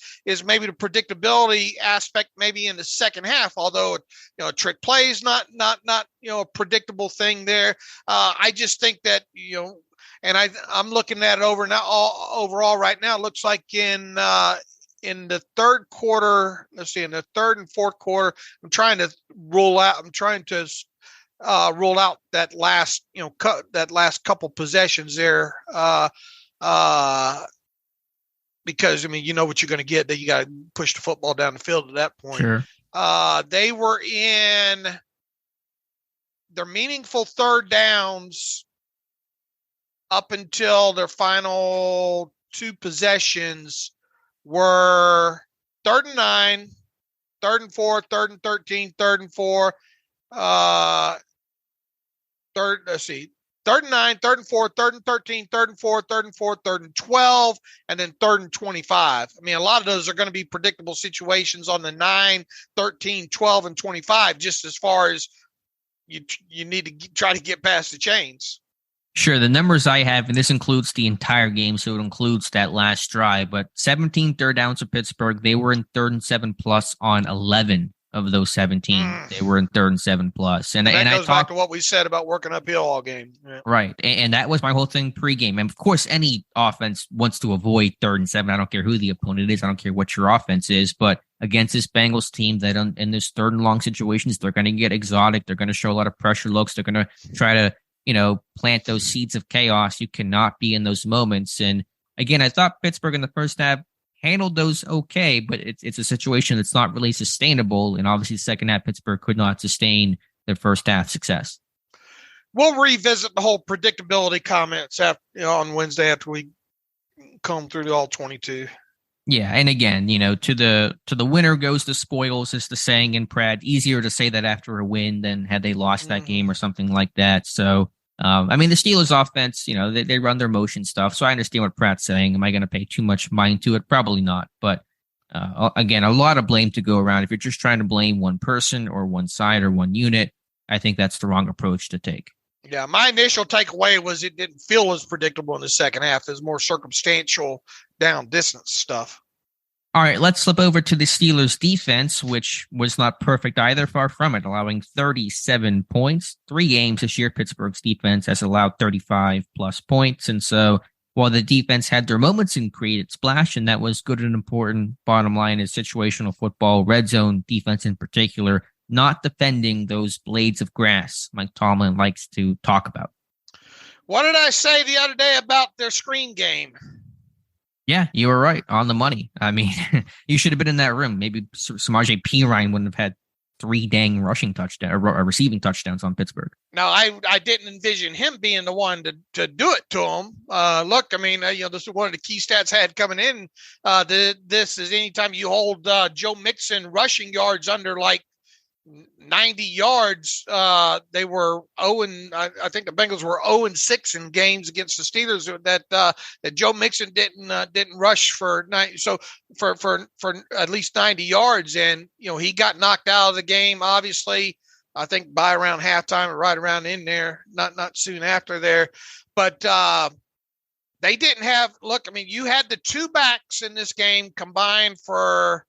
maybe the predictability aspect maybe in the second half, although trick plays not a predictable thing there. I just think that and I'm looking at it overall right now. It looks like in the third quarter, in the third and fourth quarter, I'm trying to rule out that last, that last couple possessions there. Because, I mean, you know what you're going to get, that you got to push the football down the field at that point. Sure. They were in their meaningful third downs up until their final two possessions were 3rd and 9, 3rd and 4, 3rd and 13, 3rd and 4, 3rd and 9, 3rd and 4, 3rd and 13, 3rd and 4, 3rd and 4, 3rd and 12, and then 3rd and 25. I mean, a lot of those are going to be predictable situations on the 9, 13, 12, and 25, just as far as you need to try to get past the chains. Sure. The numbers I have, and this includes the entire game, so it includes that last drive, but 17 third downs for Pittsburgh. They were in 3rd and 7 plus on 11 of those 17. They were in 3rd and 7 plus. And that goes back to what we said about working uphill all game. Yeah. Right. And that was my whole thing pregame. And of course, any offense wants to avoid 3rd and 7. I don't care who the opponent is. I don't care what your offense is. But against this Bengals team that in this 3rd and long situations, they're going to get exotic. They're going to show a lot of pressure looks. They're going to try to plant those seeds of chaos. You cannot be in those moments. And again, I thought Pittsburgh in the first half handled those okay, but it's a situation that's not really sustainable. And obviously, second half, Pittsburgh could not sustain their first half success. We'll revisit the whole predictability comments on Wednesday after we comb through the all 22. Yeah, and again, to the winner goes the spoils, is the saying in Pratt. Easier to say that after a win than had they lost that game or something like that. So, I mean, the Steelers offense, they run their motion stuff. So I understand what Pratt's saying. Am I going to pay too much mind to it? Probably not. But again, a lot of blame to go around. If you're just trying to blame one person or one side or one unit, I think that's the wrong approach to take. Yeah, my initial takeaway was it didn't feel as predictable in the second half. It was more circumstantial down distance stuff. All right, let's slip over to the Steelers defense, which was not perfect either, far from it, allowing 37 points. 3 games this year, Pittsburgh's defense has allowed 35 plus points. And so while the defense had their moments and created splash, and that was good and important, bottom line is situational football, red zone defense in particular, not defending those blades of grass Mike Tomlin likes to talk about. What did I say the other day about their screen game? Yeah, you were right on the money. I mean, you should have been in that room. Maybe Samaje Perine wouldn't have had 3 dang rushing touchdowns or receiving touchdowns on Pittsburgh. No, I didn't envision him being the one to do it to him. Look, I mean, this is one of the key stats I had coming in. This is anytime you hold Joe Mixon rushing yards under like 90 yards. They were 0 and I think the Bengals were 0-6 in games against the Steelers that Joe Mixon didn't rush for 90. So for at least 90 yards, and he got knocked out of the game. Obviously, I think by around halftime or right around in there, not soon after there. But They didn't have, look, I mean, you had the two backs in this game combined for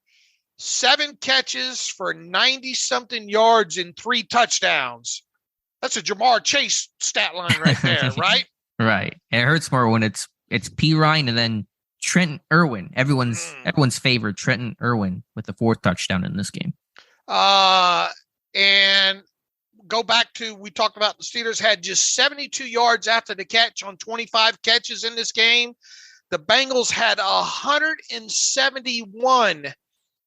7 catches for 90-something yards and 3 touchdowns. That's a Jamar Chase stat line right there, right? Right. And it hurts more when it's P. Ryan and then Trenton Irwin. Everyone's favorite Trenton Irwin with the 4th touchdown in this game. And go back to, we talked about the Steelers had just 72 yards after the catch on 25 catches in this game. The Bengals had 171.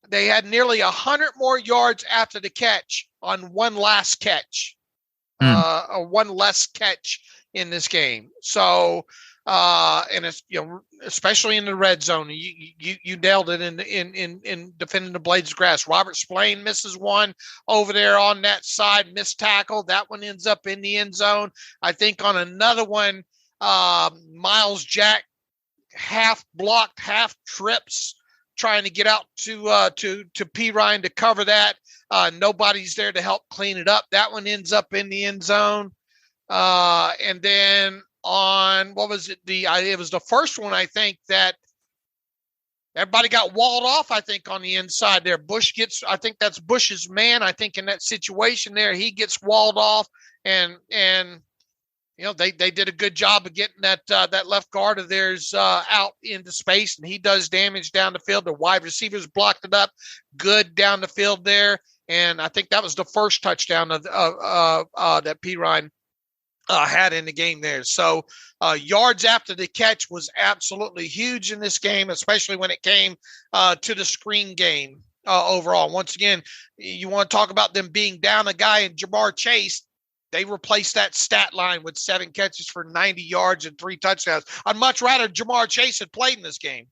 They had nearly 100 more yards after the catch on one last catch, or one less catch in this game. So, and it's, especially in the red zone, you nailed it in defending the blades of grass. Robert Spillane misses one over there on that side, missed tackle. That one ends up in the end zone. I think on another one, Miles Jack half blocked, half trips, trying to get out to P. Ryan to cover that. Nobody's there to help clean it up. That one ends up in the end zone. And then on, what was it? It was the first one, I think, that everybody got walled off, I think, on the inside there. I think that's Bush's man. I think in that situation there, he gets walled off, and they did a good job of getting that left guard of theirs out into space, and he does damage down the field. The wide receivers blocked it up good down the field there, and I think that was the first touchdown that P. Ryan had in the game there. So yards after the catch was absolutely huge in this game, especially when it came to the screen game overall. Once again, you want to talk about them being down a guy in Jamar Chase. They replaced that stat line with 7 catches for 90 yards and 3 touchdowns. I'd much rather Jamar Chase had played in this game.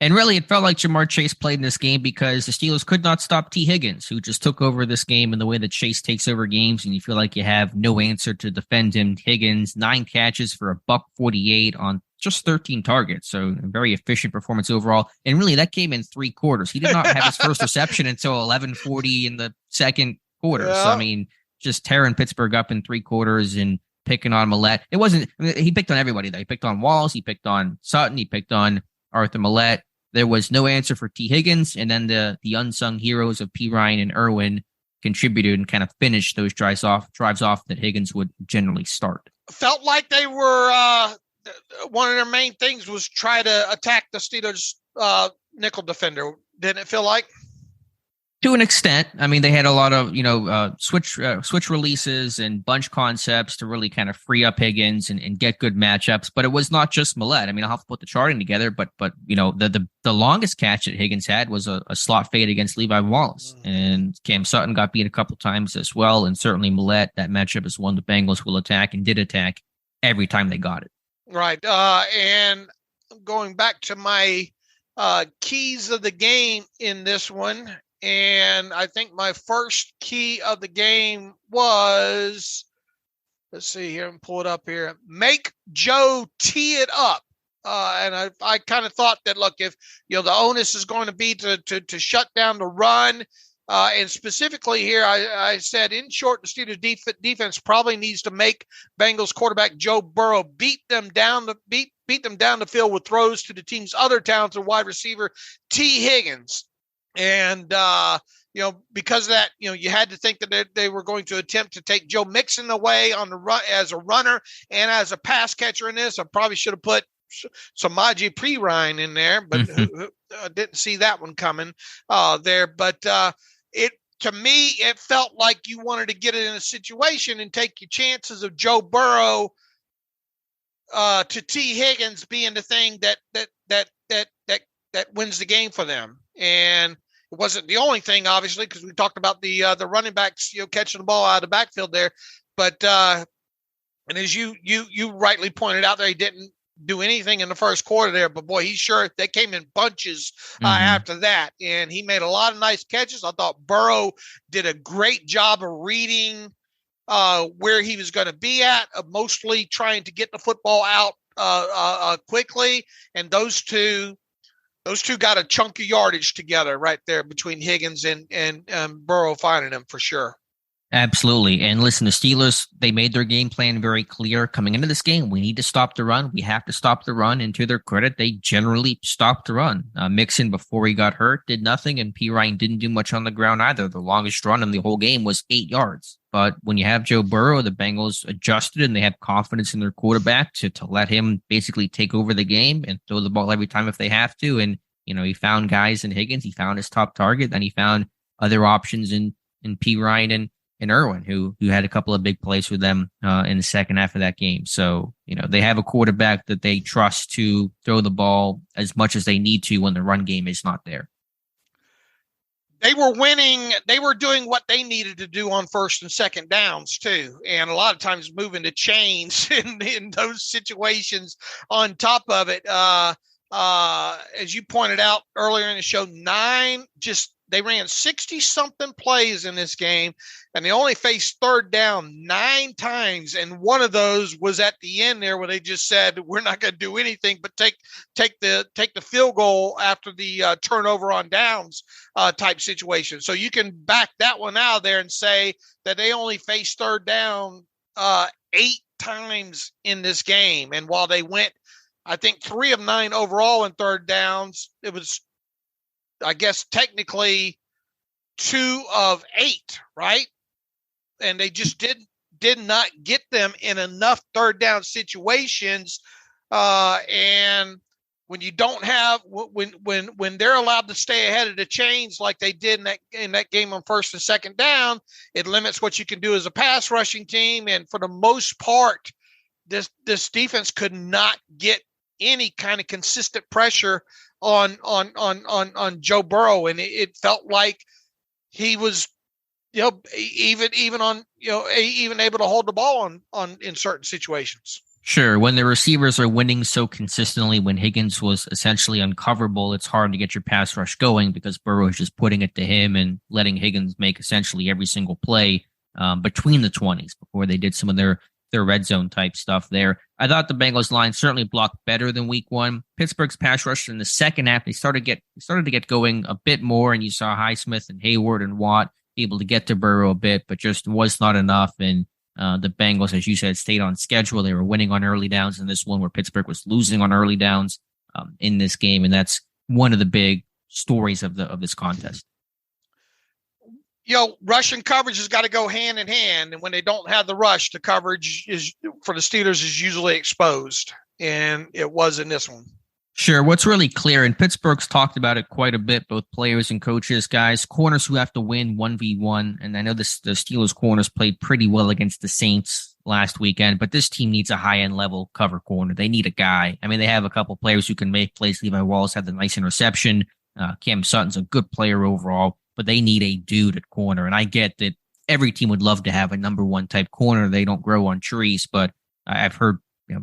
And really, it felt like Jamar Chase played in this game because the Steelers could not stop T. Higgins, who just took over this game in the way that Chase takes over games, and you feel like you have no answer to defend him. Higgins, 9 catches for $148 on just 13 targets, so a very efficient performance overall. And really, that came in 3 quarters. He did not have his first reception until 11:40 in the second quarter. Yeah. So, I mean, just tearing Pittsburgh up in 3 quarters and picking on Millette. It wasn't, he picked on everybody, though. He picked on Wallace, he picked on Sutton, he picked on Arthur Millette. There was no answer for T. Higgins, and then the unsung heroes of P. Ryan and Irwin contributed and kind of finished those drives off that Higgins would generally start. Felt like they were one of their main things was try to attack the Steelers nickel defender. Didn't it feel like? To an extent. I mean, they had a lot of, switch releases and bunch concepts to really kind of free up Higgins and get good matchups. But it was not just Millette. I mean, I'll have to put the charting together, but the longest catch that Higgins had was a slot fade against Levi Wallace. And Cam Sutton got beat a couple times as well. And certainly Millette, that matchup is one the Bengals will attack and did attack every time they got it. Right. And going back to my keys of the game in this one, and I think my first key of the game was, let's see here and pull it up here. Make Joe tee it up. And I kind of thought that, look, if the onus is going to be to shut down the run, and specifically here, I said in short, the Steelers defense probably needs to make Bengals quarterback Joe Burrow beat them down the field with throws to the team's other talented wide receiver T. Higgins. And, because of that, you had to think that they were going to attempt to take Joe Mixon away on the run as a runner and as a pass catcher in this. I probably should have put Samaje Perine in there, but didn't see that one coming there. But to me, it felt like you wanted to get it in a situation and take your chances of Joe Burrow to T. Higgins being the thing that wins the game for them. And it wasn't the only thing, obviously, because we talked about the running backs, catching the ball out of the backfield there. But and as you rightly pointed out there, he didn't do anything in the first quarter there. But boy, they came in bunches after that, and he made a lot of nice catches. I thought Burrow did a great job of reading where he was going to be at, mostly trying to get the football out quickly, and those two got a chunk of yardage together right there between Higgins and Burrow finding them for sure. Absolutely. And listen, the Steelers, they made their game plan very clear coming into this game. We need to stop the run. We have to stop the run. And to their credit, they generally stopped the run. Mixon, before he got hurt, did nothing. And P. Ryan didn't do much on the ground either. The longest run in the whole game was 8 yards. But when you have Joe Burrow, the Bengals adjusted and they have confidence in their quarterback to let him basically take over the game and throw the ball every time if they have to. And, he found guys in Higgins. He found his top target. Then he found other options in P. Ryan and Irwin, who had a couple of big plays for them in the second half of that game. So, they have a quarterback that they trust to throw the ball as much as they need to when the run game is not there. They were winning. They were doing what they needed to do on first and second downs too. And a lot of times moving to chains in those situations on top of it. As you pointed out earlier in the show, they ran 60-something plays in this game, and they only faced third down 9 times. And one of those was at the end there where they just said, we're not going to do anything but take the field goal after the turnover on downs type situation. So you can back that one out there and say that they only faced third down 8 times in this game. And while they went, I think 3 of 9 overall in third downs, it was, I guess, technically 2 of 8, right? And they just did not get them in enough third down situations. And when you don't have, when they're allowed to stay ahead of the chains like they did in that game on first and second down, it limits what you can do as a pass rushing team. And for the most part, this defense could not get any kind of consistent pressure on Joe Burrow, and it felt like he was, even able to hold the ball on in certain situations. Sure, when the receivers are winning so consistently, when Higgins was essentially uncoverable, it's hard to get your pass rush going because Burrow is just putting it to him and letting Higgins make essentially every single play between the 20s before they did some of their red zone type stuff there. I thought the Bengals line certainly blocked better than week 1. Pittsburgh's pass rush in the second half, they started to get going a bit more, and you saw Highsmith and Hayward and Watt able to get to Burrow a bit, but just was not enough. And the Bengals, as you said, stayed on schedule. They were winning on early downs in this one, where Pittsburgh was losing on early downs in this game, and that's one of the big stories of this contest. Rush and coverage has got to go hand in hand. And when they don't have the rush, the coverage for the Steelers is usually exposed. And it was in this one. Sure. What's really clear, and Pittsburgh's talked about it quite a bit, both players and coaches, guys, corners who have to win 1v1. And I know the Steelers corners played pretty well against the Saints last weekend, but this team needs a high-end level cover corner. They need a guy. I mean, they have a couple players who can make plays. Levi Wallace had the nice interception. Cam Sutton's a good player overall, but they need a dude at corner. And I get that every team would love to have a number 1 type corner. They don't grow on trees, but I've heard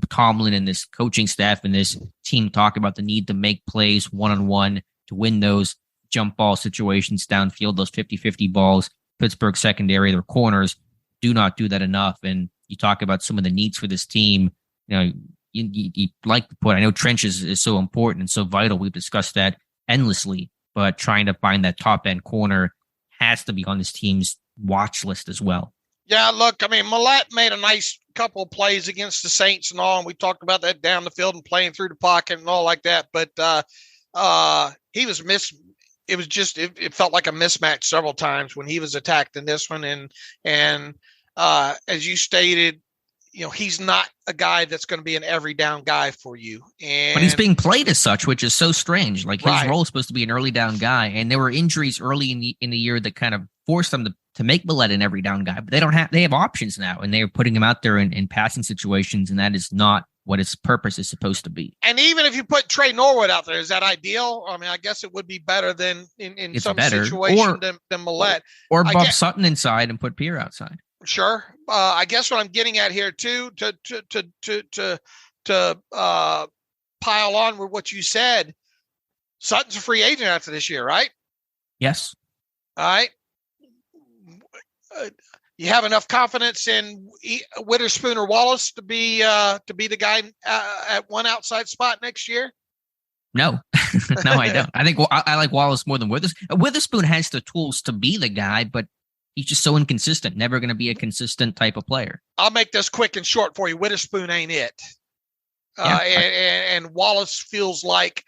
Tomlin and this coaching staff and this team talk about the need to make plays one-on-one to win those jump ball situations downfield, those 50-50 balls. Pittsburgh secondary, their corners, do not do that enough. And you talk about some of the needs for this team. You like to put, I know trenches is so important and so vital. We've discussed that endlessly, but trying to find that top end corner has to be on this team's watch list as well. Yeah, look, I mean, Millette made a nice couple of plays against the Saints and all, and we talked about that down the field and playing through the pocket and all like that. But he was it felt like a mismatch several times when he was attacked in this one. And as you stated, he's not a guy that's going to be an every down guy for you. But he's being played as such, which is so strange. Like his right. role is supposed to be an early down guy, and there were injuries early in the year that kind of forced them to make Millette an every down guy. But they have options now, and they're putting him out there in passing situations, and that is not what its purpose is supposed to be. And even if you put Trey Norwood out there, is that ideal? I mean, I guess it would be better than in some situation than Millette. Or Bob Sutton inside and put Pierre outside. Sure. I guess what I'm getting at here too, to pile on with what you said, Sutton's a free agent after this year, right? Yes. All right. You have enough confidence in Witherspoon or Wallace to be the guy at one outside spot next year? No, no, I don't. I think I like Wallace more than Witherspoon. Witherspoon has the tools to be the guy, but he's just so inconsistent, never going to be a consistent type of player. I'll make this quick and short for you. Witherspoon ain't it. Yeah, and Wallace feels like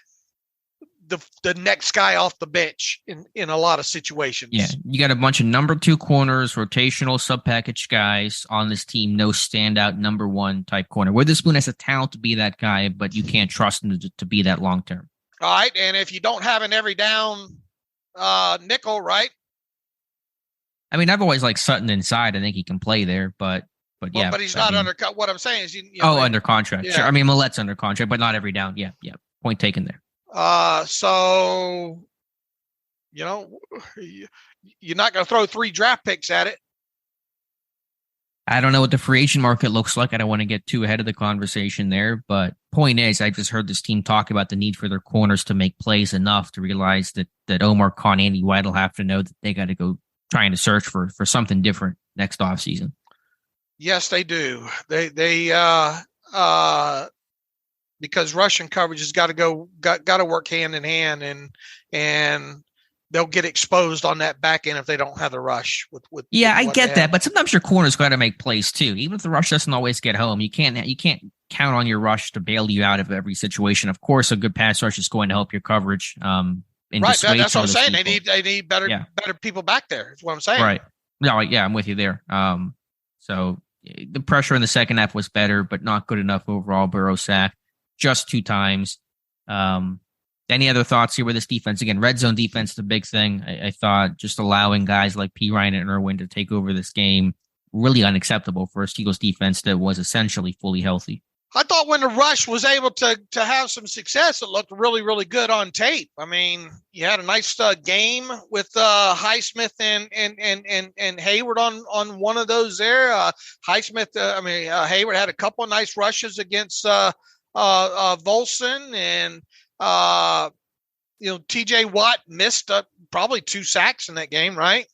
the next guy off the bench in a lot of situations. Yeah, you got a bunch of number 2 corners, rotational sub-package guys on this team, no standout number 1 type corner. Witherspoon has a talent to be that guy, but you can't trust him to be that long term. All right, and if you don't have an every down nickel, right? I mean, I've always liked Sutton inside. I think he can play there, but yeah. But he's not under. What I'm saying is, under contract. Yeah. Sure. I mean, Millet's under contract, but not every down. Yeah. Point taken there. So, you're not going to throw 3 draft picks at it. I don't know what the free agent market looks like. I don't want to get too ahead of the conversation there, but point is, I just heard this team talk about the need for their corners to make plays enough to realize that Omar Khan, Andy White will have to know that they got to go trying to search for something different next offseason. Yes, they do. They because Russian coverage has got to work hand in hand, and they'll get exposed on that back end if they don't have the rush. I get that, but sometimes your corner's got to make plays too. Even if the rush doesn't always get home, you can't count on your rush to bail you out of every situation. Of course, a good pass rush is going to help your coverage. Right, that's what I'm saying. They need better people back there. Is what I'm saying. Right. No, yeah, I'm with you there. So the pressure in the second half was better, but not good enough overall. Burrow sacked just 2 times. Any other thoughts here with this defense? Again, red zone defense is the big thing. I thought just allowing guys like P. Ryan and Irwin to take over this game, really unacceptable for a Eagles defense that was essentially fully healthy. I thought when the rush was able to have some success, it looked really, really good on tape. I mean, you had a nice game with Highsmith and Hayward on one of those there. Hayward had a couple of nice rushes against Volson, and TJ Watt missed probably 2 sacks in that game, right?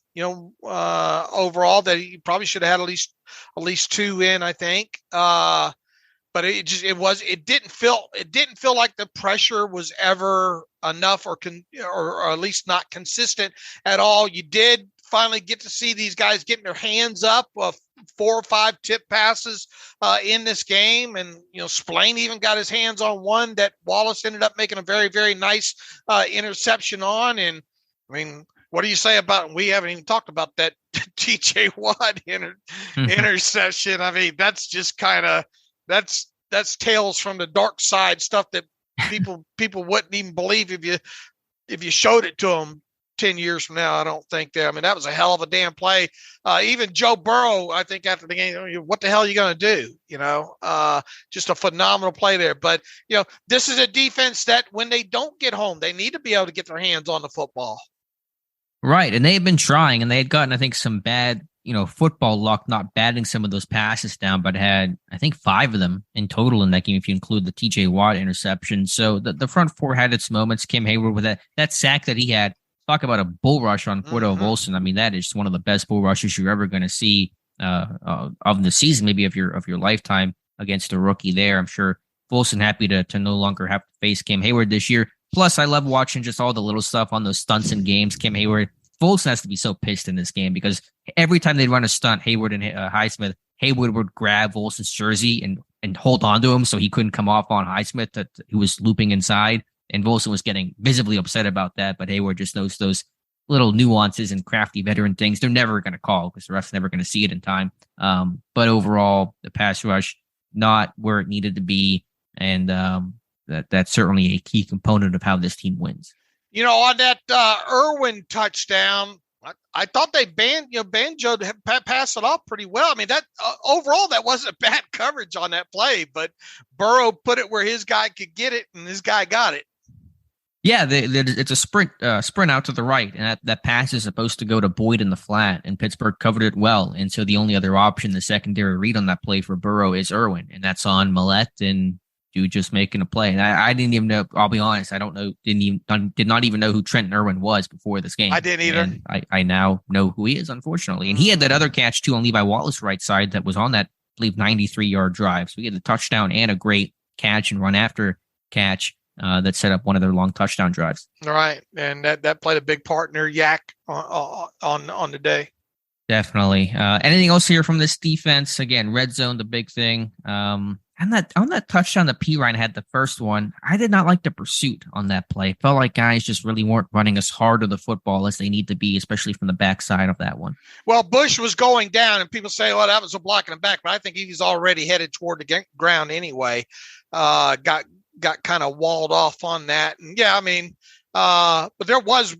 Overall that he probably should have had at least 2 in, I think. But it didn't feel like the pressure was ever enough or at least not consistent at all. You did finally get to see these guys getting their hands up, 4 or 5 tip passes in this game. And, Splain even got his hands on one that Wallace ended up making a very, very nice interception on. And I mean, what do you say about, we haven't even talked about that TJ Watt interception. I mean, that's just kind of, that's tales from the dark side, stuff that people wouldn't even believe if you showed it to them 10 years from now. I don't think that. I mean, that was a hell of a damn play. Even Joe Burrow, I think after the game, what the hell are you going to do? Just a phenomenal play there. But this is a defense that when they don't get home, they need to be able to get their hands on the football. Right, and they had been trying, and they had gotten, I think, some bad football luck not batting some of those passes down, but had, I think, 5 of them in total in that game if you include the TJ Watt interception. So the front 4 had its moments. Kim Hayward with that sack that he had. Talk about a bull rush on Cordell Volson. I mean, that is one of the best bull rushes you're ever going to see of the season, maybe of your lifetime against a rookie there. I'm sure Volson happy to no longer have to face Kim Hayward this year. Plus, I love watching just all the little stuff on those stunts in games. Kim Hayward, Volson has to be so pissed in this game because every time they'd run a stunt, Hayward and Highsmith, Hayward would grab Volson's jersey and hold on to him so he couldn't come off on Highsmith who was looping inside. And Volson was getting visibly upset about that, but Hayward just knows those little nuances and crafty veteran things they're never going to call because the ref's never going to see it in time. But overall, the pass rush, not where it needed to be. And that's certainly a key component of how this team wins. On that Irwin touchdown, I thought they Banjo passed it off pretty well. I mean, that overall, that wasn't bad coverage on that play, but Burrow put it where his guy could get it, and his guy got it. Yeah, it's a sprint out to the right, and that pass is supposed to go to Boyd in the flat, and Pittsburgh covered it well. And so the only other option, the secondary read on that play for Burrow is Irwin, and that's on Millette and dude just making a play. And I didn't even know, I'll be honest, I don't know, did not even know who Trenton Irwin was before this game. I didn't either. And I now know who he is, unfortunately. And he had that other catch too on Levi Wallace's right side that was on that, I believe, 93-yard drive. So he had the touchdown and a great catch and run after catch that set up one of their long touchdown drives. All right. And that played a big part in their yak on the day. Definitely. Anything else here from this defense? Again, red zone, the big thing. On that touchdown, the P Ryan had the first one. I did not like the pursuit on that play. Felt like guys just really weren't running as hard of the football as they need to be, especially from the backside of that one. Well, Bush was going down, and people say, "Well, that was a block in the back," but I think he was already headed toward the ground anyway. Got kind of walled off on that, and yeah, I mean. But there was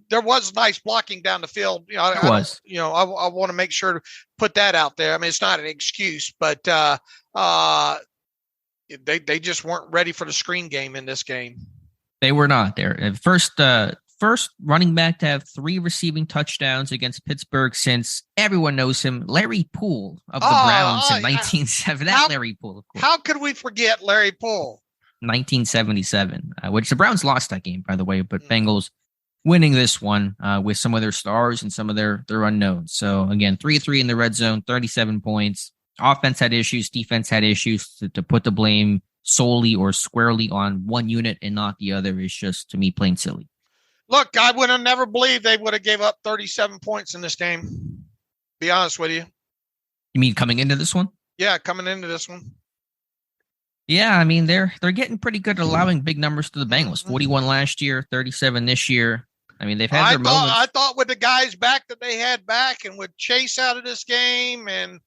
nice blocking down the field. I want to make sure to put that out there. I mean, it's not an excuse, but they just weren't ready for the screen game in this game. They were not there. First running back to have 3 receiving touchdowns against Pittsburgh since everyone knows him, Larry Poole of the Browns in 1970. Larry Poole, of course. How could we forget Larry Poole? 1977, which the Browns lost that game, by the way, but Bengals winning this one with some of their stars and some of their unknowns. So, again, 3-3 in the red zone, 37 points. Offense had issues. Defense had issues. To put the blame solely or squarely on one unit and not the other is just, to me, plain silly. Look, I would have never believed they would have gave up 37 points in this game. Be honest with you. You mean coming into this one? Yeah, coming into this one. Yeah, I mean, they're getting pretty good at allowing big numbers to the Bengals. 41 last year, 37 this year. I mean, they've had their moments. I thought with the guys back that they had back and with Chase out of this game, and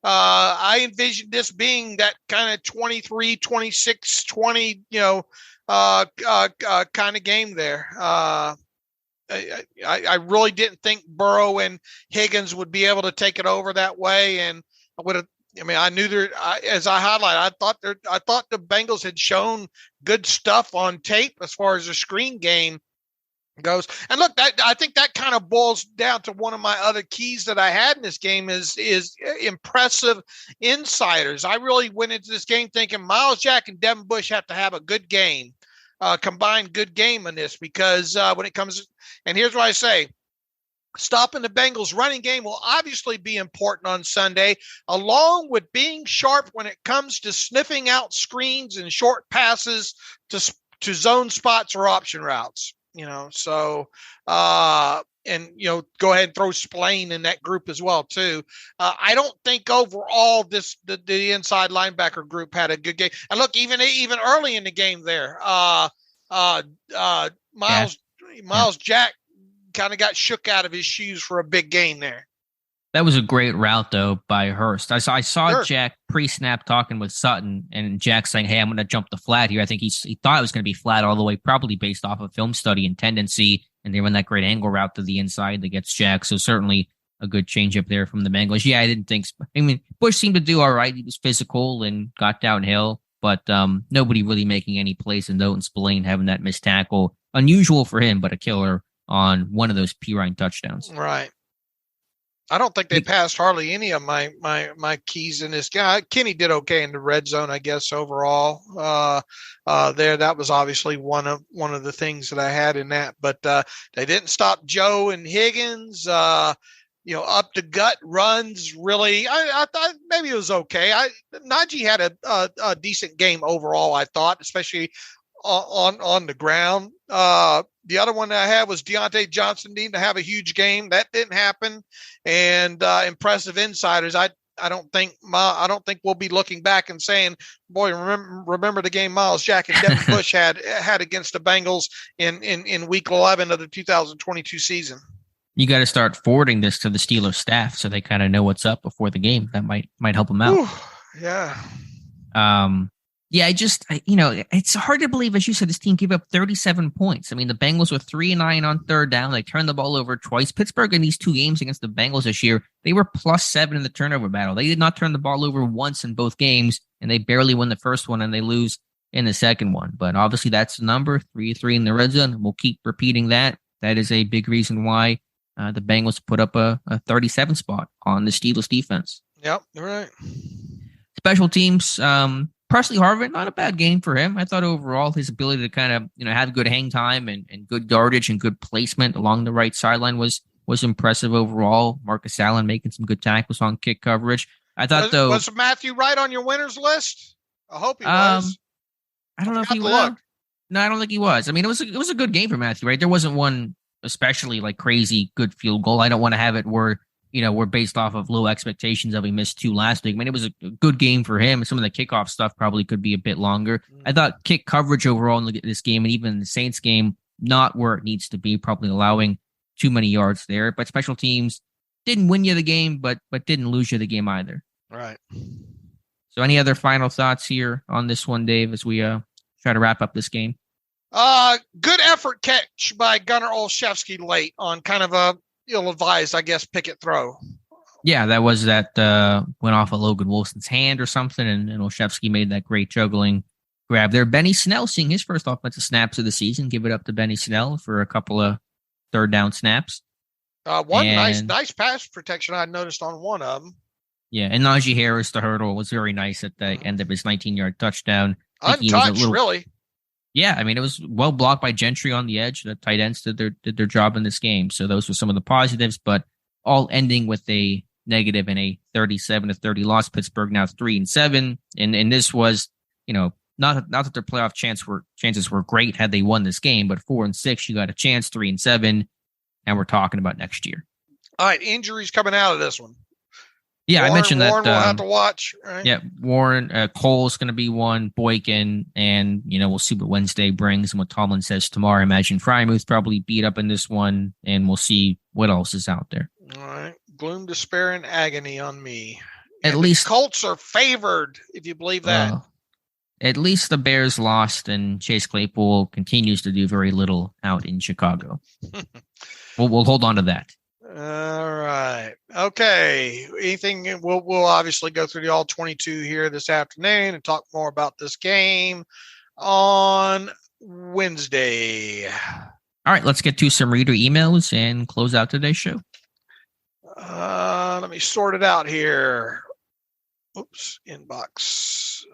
I envisioned this being that kind of 23, 26, 20, kind of game there. I really didn't think Burrow and Higgins would be able to take it over that way, and I would have. I mean, I knew as I highlighted, I thought the Bengals had shown good stuff on tape as far as the screen game goes. And look, I think that kind of boils down to one of my other keys that I had in this game is impressive insiders. I really went into this game thinking Miles Jack and Devin Bush have to have a good game, combined good game in this, because when it comes, and here's what I say. Stopping the Bengals running game will obviously be important on Sunday, along with being sharp when it comes to sniffing out screens and short passes to zone spots or option routes. So go ahead and throw Spillane in that group as well too. I don't think overall the inside linebacker group had a good game. And look, even early in the game there, Miles Jack kind of got shook out of his shoes for a big gain there. That was a great route, though, by Hurst. I saw Jack pre-snap talking with Sutton, and Jack saying, "Hey, I'm going to jump the flat here." I think he thought it was going to be flat all the way, probably based off of film study and tendency, and they run that great angle route to the inside that gets Jack. So certainly a good change up there from the Bengals. Yeah, I didn't think. I mean, Bush seemed to do all right. He was physical and got downhill, but nobody really making any plays. And Note and Spillane having that missed tackle, unusual for him, but a killer on one of those P. Ryan touchdowns. Right. I don't think they passed hardly any of my keys in this guy. Kenny did okay in the red zone, I guess, overall. That was obviously one of the things that I had in that. But they didn't stop Joe and Higgins. Up the gut runs, really. I thought maybe it was okay. Najee had a decent game overall, I thought, especially on the ground. The other one that I had was Deontay Johnson needing to have a huge game. That didn't happen. And impressive insiders. I don't think we'll be looking back and saying, "Boy, remember the game Miles Jack and Devin Bush had against the Bengals in Week 11 of the 2022 season." You got to start forwarding this to the Steelers staff so they kind of know what's up before the game. That might help them out. Whew, yeah. Yeah, it's hard to believe, as you said, this team gave up 37 points. I mean, the Bengals were 3-9 on third down. They turned the ball over twice. Pittsburgh in these 2 games against the Bengals this year, they were +7 in the turnover battle. They did not turn the ball over once in both games, and they barely win the first one, and they lose in the second one. But obviously that's the number, 3-3 in the red zone. We'll keep repeating that. That is a big reason why the Bengals put up a 37 spot on the Steelers defense. Yep, you're right. Special teams, Presley Harvin, not a bad game for him. I thought overall his ability to kind of have good hang time and good yardage and good placement along the right sideline was impressive overall. Marcus Allen making some good tackles on kick coverage. I thought was Matthew Wright on your winners list? I hope he was. I don't know if he was. No, I don't think he was. I mean, it was a good game for Matthew Wright. There wasn't one especially like crazy good field goal. I don't want to have it where were based off of low expectations of he missed 2 last week. I mean, it was a good game for him. Some of the kickoff stuff probably could be a bit longer. I thought kick coverage overall in this game, and even the Saints game, not where it needs to be, probably allowing too many yards there. But special teams didn't win you the game, but didn't lose you the game either. Right. So any other final thoughts here on this one, Dave, as we try to wrap up this game? Good effort catch by Gunnar Olszewski late on kind of a ill-advised, I guess, Pickett throw. Yeah, that went off of Logan Wilson's hand or something, and Olszewski made that great juggling grab there. Benny Snell seeing his first offensive snaps of the season. Give it up to Benny Snell for a couple of third down snaps. Nice pass protection I noticed on one of them. Yeah, and Najee Harris, the hurdle, was very nice at the end of his 19-yard touchdown. Untouched, really. Yeah, I mean, it was well blocked by Gentry on the edge. The tight ends did their job in this game. So those were some of the positives, but all ending with a negative and a 37-30 loss. Pittsburgh now 3-7. And this was, not that their playoff chances were great had they won this game, but 4-6, you got a chance, 3-7, and we're talking about next year. All right, injuries coming out of this one. Yeah, I mentioned that. Warren will have to watch. Right? Yeah, Warren, Cole's going to be one, Boykin, and, we'll see what Wednesday brings and what Tomlin says tomorrow. I imagine Frymouth's probably beat up in this one, and we'll see what else is out there. All right. Gloom, despair, and agony on me. At least the Colts are favored, if you believe that. At least the Bears lost, and Chase Claypool continues to do very little out in Chicago. We'll hold on to that. All right. Okay. Anything? We'll obviously go through the all 22 here this afternoon and talk more about this game on Wednesday. All right. Let's get to some reader emails and close out today's show. Let me sort it out here. Oops. Inbox.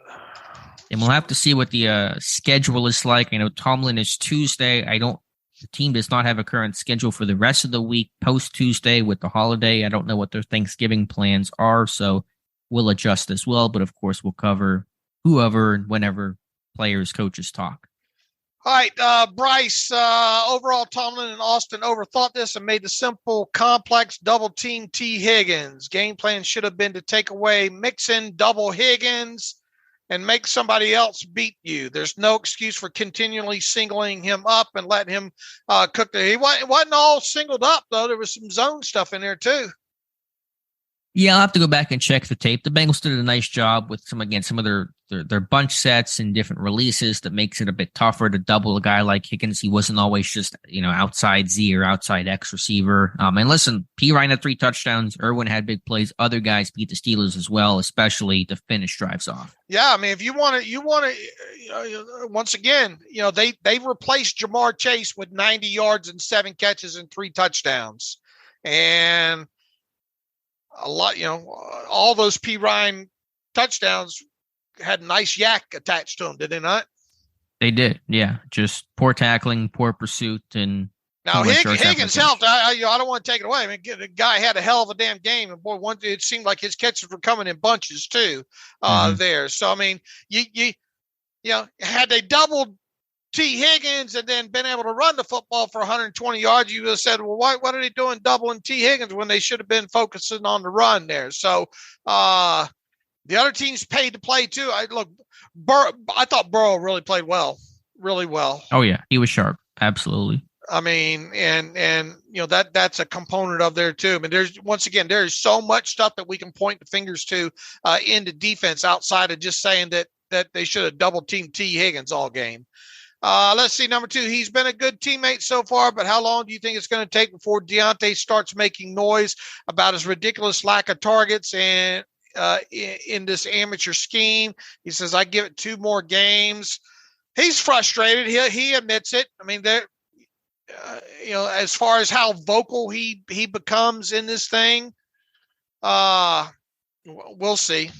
And we'll have to see what the schedule is like. I know Tomlin is Tuesday. The team does not have a current schedule for the rest of the week post Tuesday with the holiday. I don't know what their Thanksgiving plans are, so we'll adjust as well. But of course, we'll cover whoever and whenever players, coaches talk. All right, Bryce, overall, Tomlin and Austin overthought this and made the simple, complex double team T. Higgins. Game plan should have been to take away Mixon, double Higgins, and make somebody else beat you. There's no excuse for continually singling him up and letting him cook. He wasn't all singled up, though. There was some zone stuff in there, too. Yeah, I'll have to go back and check the tape. The Bengals did a nice job with some of their bunch sets and different releases that makes it a bit tougher to double a guy like Higgins. He wasn't always just, outside Z or outside X receiver. And listen, P. Ryan had 3 touchdowns. Irwin had big plays. Other guys beat the Steelers as well, especially to finish drives off. Yeah, I mean, if you want to, once again, they replaced Jamar Chase with 90 yards and 7 catches and 3 touchdowns. And a lot, all those P. Ryan touchdowns had nice yak attached to them, did they not? They did, yeah. Just poor tackling, poor pursuit, and now Higgins helped. I don't want to take it away. I mean, the guy had a hell of a damn game, and boy, it seemed like his catches were coming in bunches too. There. So I mean, you had they doubled T. Higgins and then been able to run the football for 120 yards, you would have said, well, what are they doing doubling T. Higgins when they should have been focusing on the run there? So the other teams paid to play too. I thought Burrow really played well, really well. Oh yeah, he was sharp. Absolutely. I mean, and that's a component of there too. I mean, there's so much stuff that we can point the fingers to in the defense outside of just saying that they should have double teamed T. Higgins all game. Let's see, number 2. He's been a good teammate so far, but how long do you think it's going to take before Deontay starts making noise about his ridiculous lack of targets and in this amateur scheme? He says, I give it 2 more games. He's frustrated. He admits it. I mean, as far as how vocal he becomes in this thing, we'll see.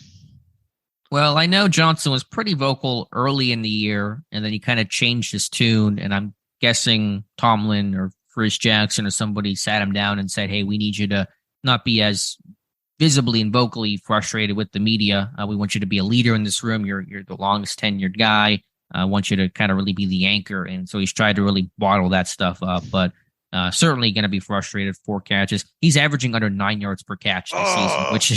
Well, I know Johnson was pretty vocal early in the year, and then he kind of changed his tune, and I'm guessing Tomlin or Friz Jackson or somebody sat him down and said, hey, we need you to not be as visibly and vocally frustrated with the media. We want you to be a leader in this room. You're the longest tenured guy. I want you to kind of really be the anchor. And so he's tried to really bottle that stuff up. But Certainly going to be frustrated. 4 catches. He's averaging under 9 yards per catch this season, which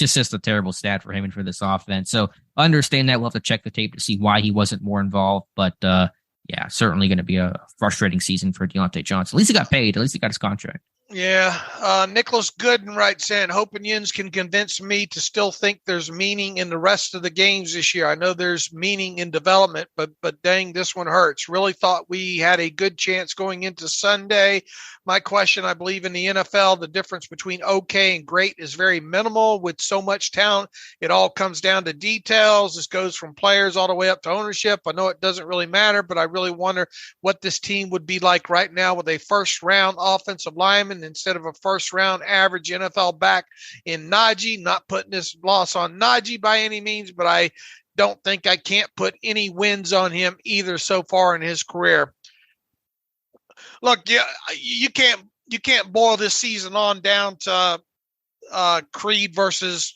is just a terrible stat for him and for this offense. So understand that. We'll have to check the tape to see why he wasn't more involved. But yeah, certainly going to be a frustrating season for Deontay Johnson. At least he got paid. At least he got his contract. Yeah. Nicholas Gooden writes in, hoping Yins can convince me to still think there's meaning in the rest of the games this year. I know there's meaning in development, but dang, this one hurts. Really thought we had a good chance going into Sunday. My question, I believe in the NFL, the difference between okay and great is very minimal. With so much talent, it all comes down to details. This goes from players all the way up to ownership. I know it doesn't really matter, but I really wonder what this team would be like right now with a first-round offensive lineman instead of a first-round average NFL back in Najee. Not putting this loss on Najee by any means, but I don't think I can't put any wins on him either so far in his career. Look, you can't boil this season on down to Creed versus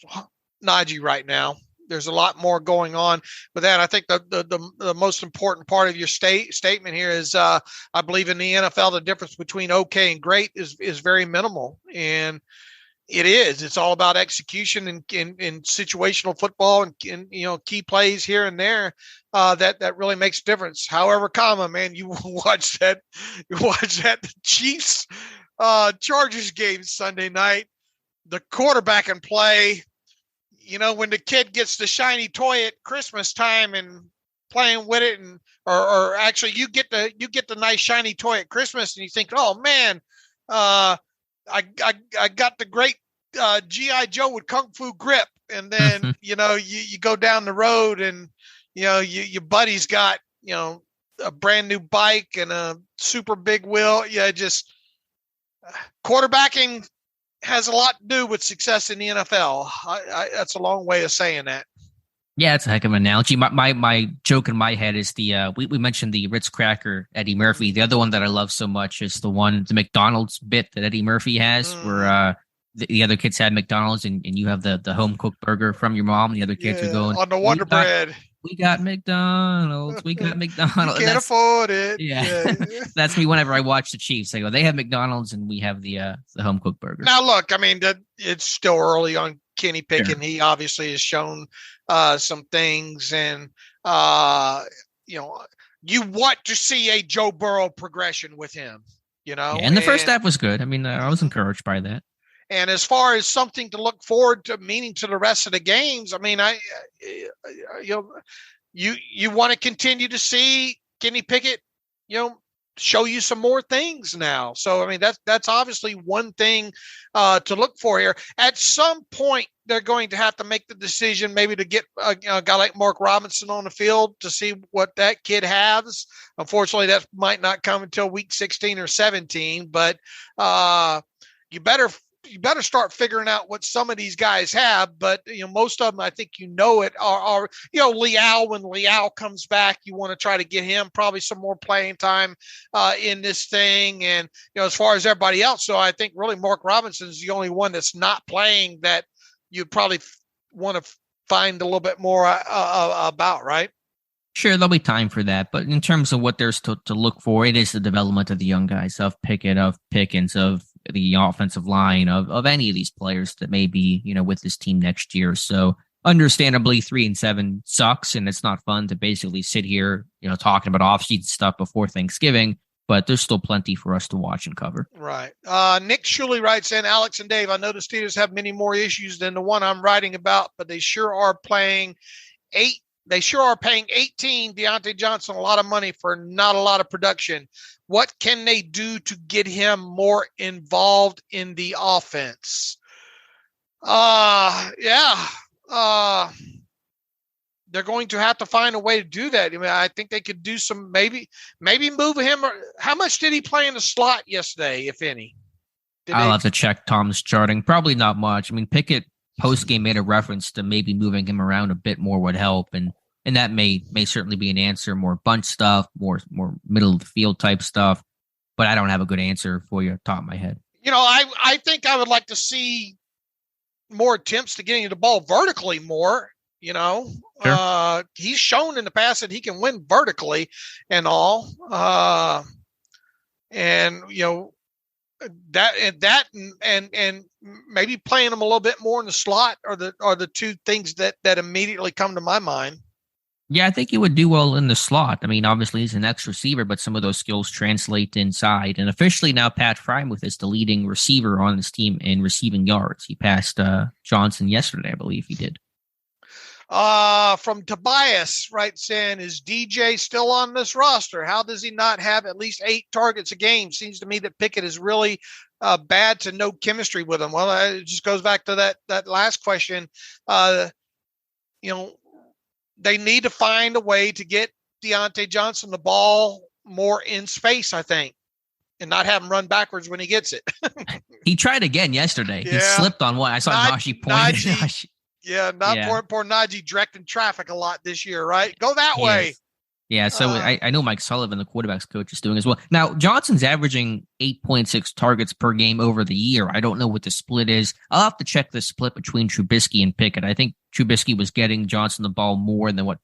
Najee right now. There's a lot more going on with that. I think the most important part of your statement here is I believe in the NFL the difference between okay and great is very minimal, and it is. It's all about execution and situational football and key plays here and there that really makes a difference. However, man, you watch that the Chiefs Chargers game Sunday night, the quarterback and play. When the kid gets the shiny toy at Christmas time and playing with it, or actually you get the nice shiny toy at Christmas and you think, oh man, I got the great G.I. Joe with Kung Fu grip. And then, you go down the road and, your buddy's got, a brand new bike and a super big wheel. Yeah, just quarterbacking has a lot to do with success in the NFL. That's a long way of saying that. Yeah, it's a heck of an analogy. My joke in my head is the we mentioned the Ritz cracker Eddie Murphy. The other one that I love so much is the McDonald's bit that Eddie Murphy has, where the other kids had McDonald's and you have the home cooked burger from your mom. And the other kids are going on the Wonder Bread. We got McDonald's. We got McDonald's. You can't afford it. Yeah. That's me whenever I watch the Chiefs. I go, they have McDonald's and we have the home cooked burger. Now, look, I mean, it's still early on Kenny Pickett. Sure. He obviously has shown some things, and you want to see a Joe Burrow progression with him. And the first half was good. I mean, I was encouraged by that. And as far as something to look forward to, meaning to the rest of the games, I mean, you want to continue to see Kenny Pickett, show you some more things now. So, I mean, that's obviously one thing to look for here. At some point, they're going to have to make the decision maybe to get a guy like Mark Robinson on the field to see what that kid has. Unfortunately, that might not come until week 16 or 17, but you better start figuring out what some of these guys have. But, most of them, I think, are Leal. When Leal comes back, you want to try to get him probably some more playing time in this thing. And, as far as everybody else, so I think really Mark Robinson is the only one that's not playing that you'd probably want to find a little bit more about, right? Sure, there'll be time for that. But in terms of what there's to look for, it is the development of the young guys, of Pickett, of Pickens, of the offensive line, of any of these players that may be, with this team next year. So understandably 3-7 sucks, and it's not fun to basically sit here, talking about off-season stuff before Thanksgiving, but there's still plenty for us to watch and cover. Right. Nick Shuley writes in, Alex and Dave, I know the Steelers have many more issues than the one I'm writing about, but they sure are paying 18 Deontay Johnson a lot of money for not a lot of production. What can they do to get him more involved in the offense? They're going to have to find a way to do that. I mean, I think they could do some, maybe move him. How much did he play in the slot yesterday, if any? I'll have to check Tom's charting. Probably not much. I mean, Pickett post-game made a reference to maybe moving him around a bit more would help, and that may certainly be an answer. More bunch stuff, more middle of the field type stuff, but I don't have a good answer for you off the top of my head. I think I would like to see more attempts to getting the ball vertically more. Sure. He's shown in the past that he can win vertically and all. And, that and maybe playing them a little bit more in the slot are the two things that immediately come to my mind. Yeah, I think he would do well in the slot. I mean, obviously he's an ex-receiver, but some of those skills translate inside. And officially now Pat Frymuth is the leading receiver on this team in receiving yards. He passed Johnson yesterday, I believe he did. From Tobias writes in, is DJ still on this roster? How does he not have at least 8 targets a game? Seems to me that Pickett is really bad to no chemistry with him. Well, it just goes back to that last question. They need to find a way to get Deontay Johnson the ball more in space, I think, and not have him run backwards when he gets it. He tried again yesterday. Yeah. He slipped on one. I saw Najee point. Yeah, poor Najee directing traffic a lot this year, right? Go that way. Yeah, so I know Mike Sullivan, the quarterback's coach, is doing as well. Now, Johnson's averaging 8.6 targets per game over the year. I don't know what the split is. I'll have to check the split between Trubisky and Pickett. I think Trubisky was getting Johnson the ball more than what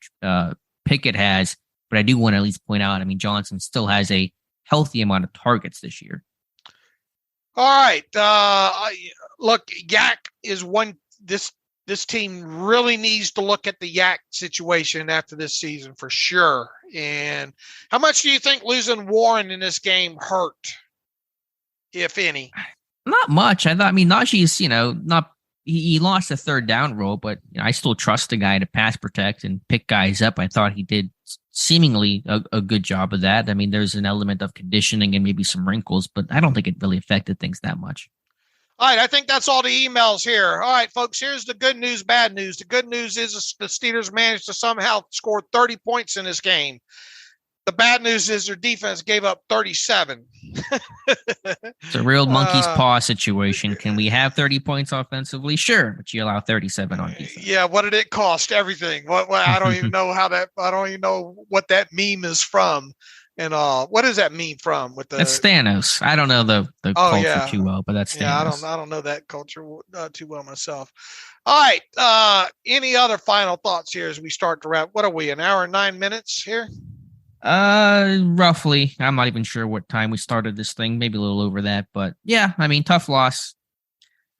Pickett has, but I do want to at least point out, I mean, Johnson still has a healthy amount of targets this year. All right. Look, Yak is one – This team really needs to look at the Yak situation after this season for sure. And how much do you think losing Warren in this game hurt, if any? Not much. Najee's, he lost the third down role, but I still trust the guy to pass protect and pick guys up. I thought he did seemingly a good job of that. I mean, there's an element of conditioning and maybe some wrinkles, but I don't think it really affected things that much. All right, I think that's all the emails here. All right, folks, here's the good news, bad news. The good news is the Steelers managed to somehow score 30 points in this game. The bad news is their defense gave up 37. It's a real monkey's paw situation. Can we have 30 points offensively? Sure, but you allow 37 on defense. Yeah, what did it cost? Everything. What I don't even know I don't even know what that meme is from. And what does that mean from? That's Thanos. I don't know the culture too well, but that's Thanos. Yeah, I don't know that culture too well myself. All right. Any other final thoughts here as we start to wrap? What are we? An hour and 9 minutes here? Roughly. I'm not even sure what time we started this thing. Maybe a little over that, but yeah. I mean, tough loss.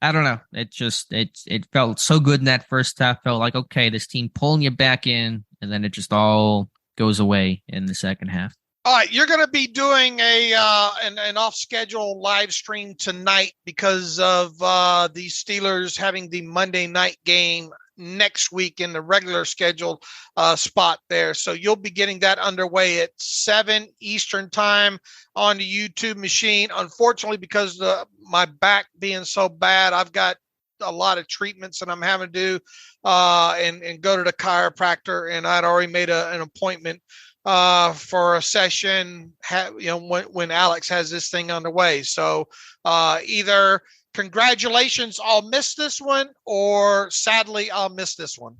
I don't know. It felt so good in that first half. Felt like okay, this team pulling you back in, and then it just all goes away in the second half. All right, you're going to be doing an off-schedule live stream tonight because of the Steelers having the Monday night game next week in the regular scheduled spot there. So you'll be getting that underway at 7 Eastern time on the YouTube machine. Unfortunately, because my back being so bad, I've got a lot of treatments that I'm having to do and go to the chiropractor, and I'd already made an appointment for a session, when Alex has this thing underway. So either congratulations, I'll miss this one, or sadly, I'll miss this one.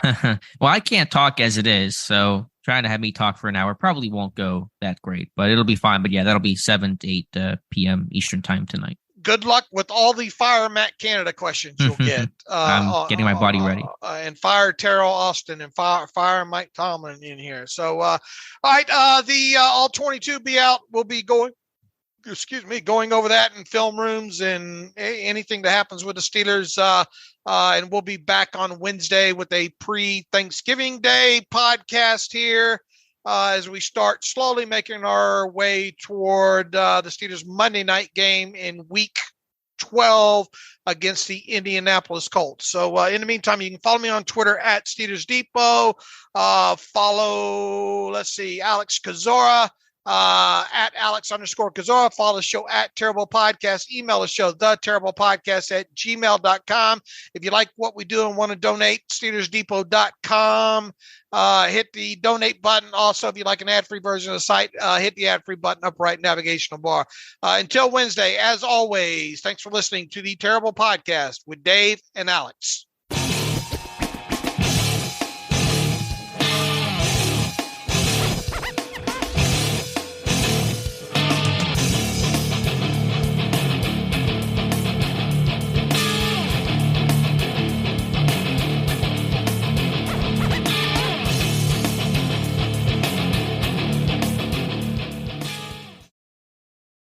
Well, I can't talk as it is, so trying to have me talk for an hour probably won't go that great, but it'll be fine. But yeah, that'll be 7 to 8 p.m. Eastern time tonight. Good luck with all the Fire Matt Canada questions you'll get. I'm getting my body ready. And fire Terrell Austin and fire Mike Tomlin in here. So, all right, the all 22 be out. We'll be going over that in film rooms and anything that happens with the Steelers. And we'll be back on Wednesday with a pre-Thanksgiving Day podcast here. As we start slowly making our way toward the Steelers Monday night game in week 12 against the Indianapolis Colts. So in the meantime, you can follow me on Twitter at Steelers Depot. Follow, Alex Kozora at Alex_Kozora. Follow the show at Terrible Podcast. Email the show, theterriblepodcast@gmail.com. If you like what we do and want to donate, SteelersDepot.com. Hit the donate button. Also, if you like an ad-free version of the site, hit the ad-free button up right navigational bar. Until Wednesday, as always, thanks for listening to the Terrible Podcast with Dave and Alex.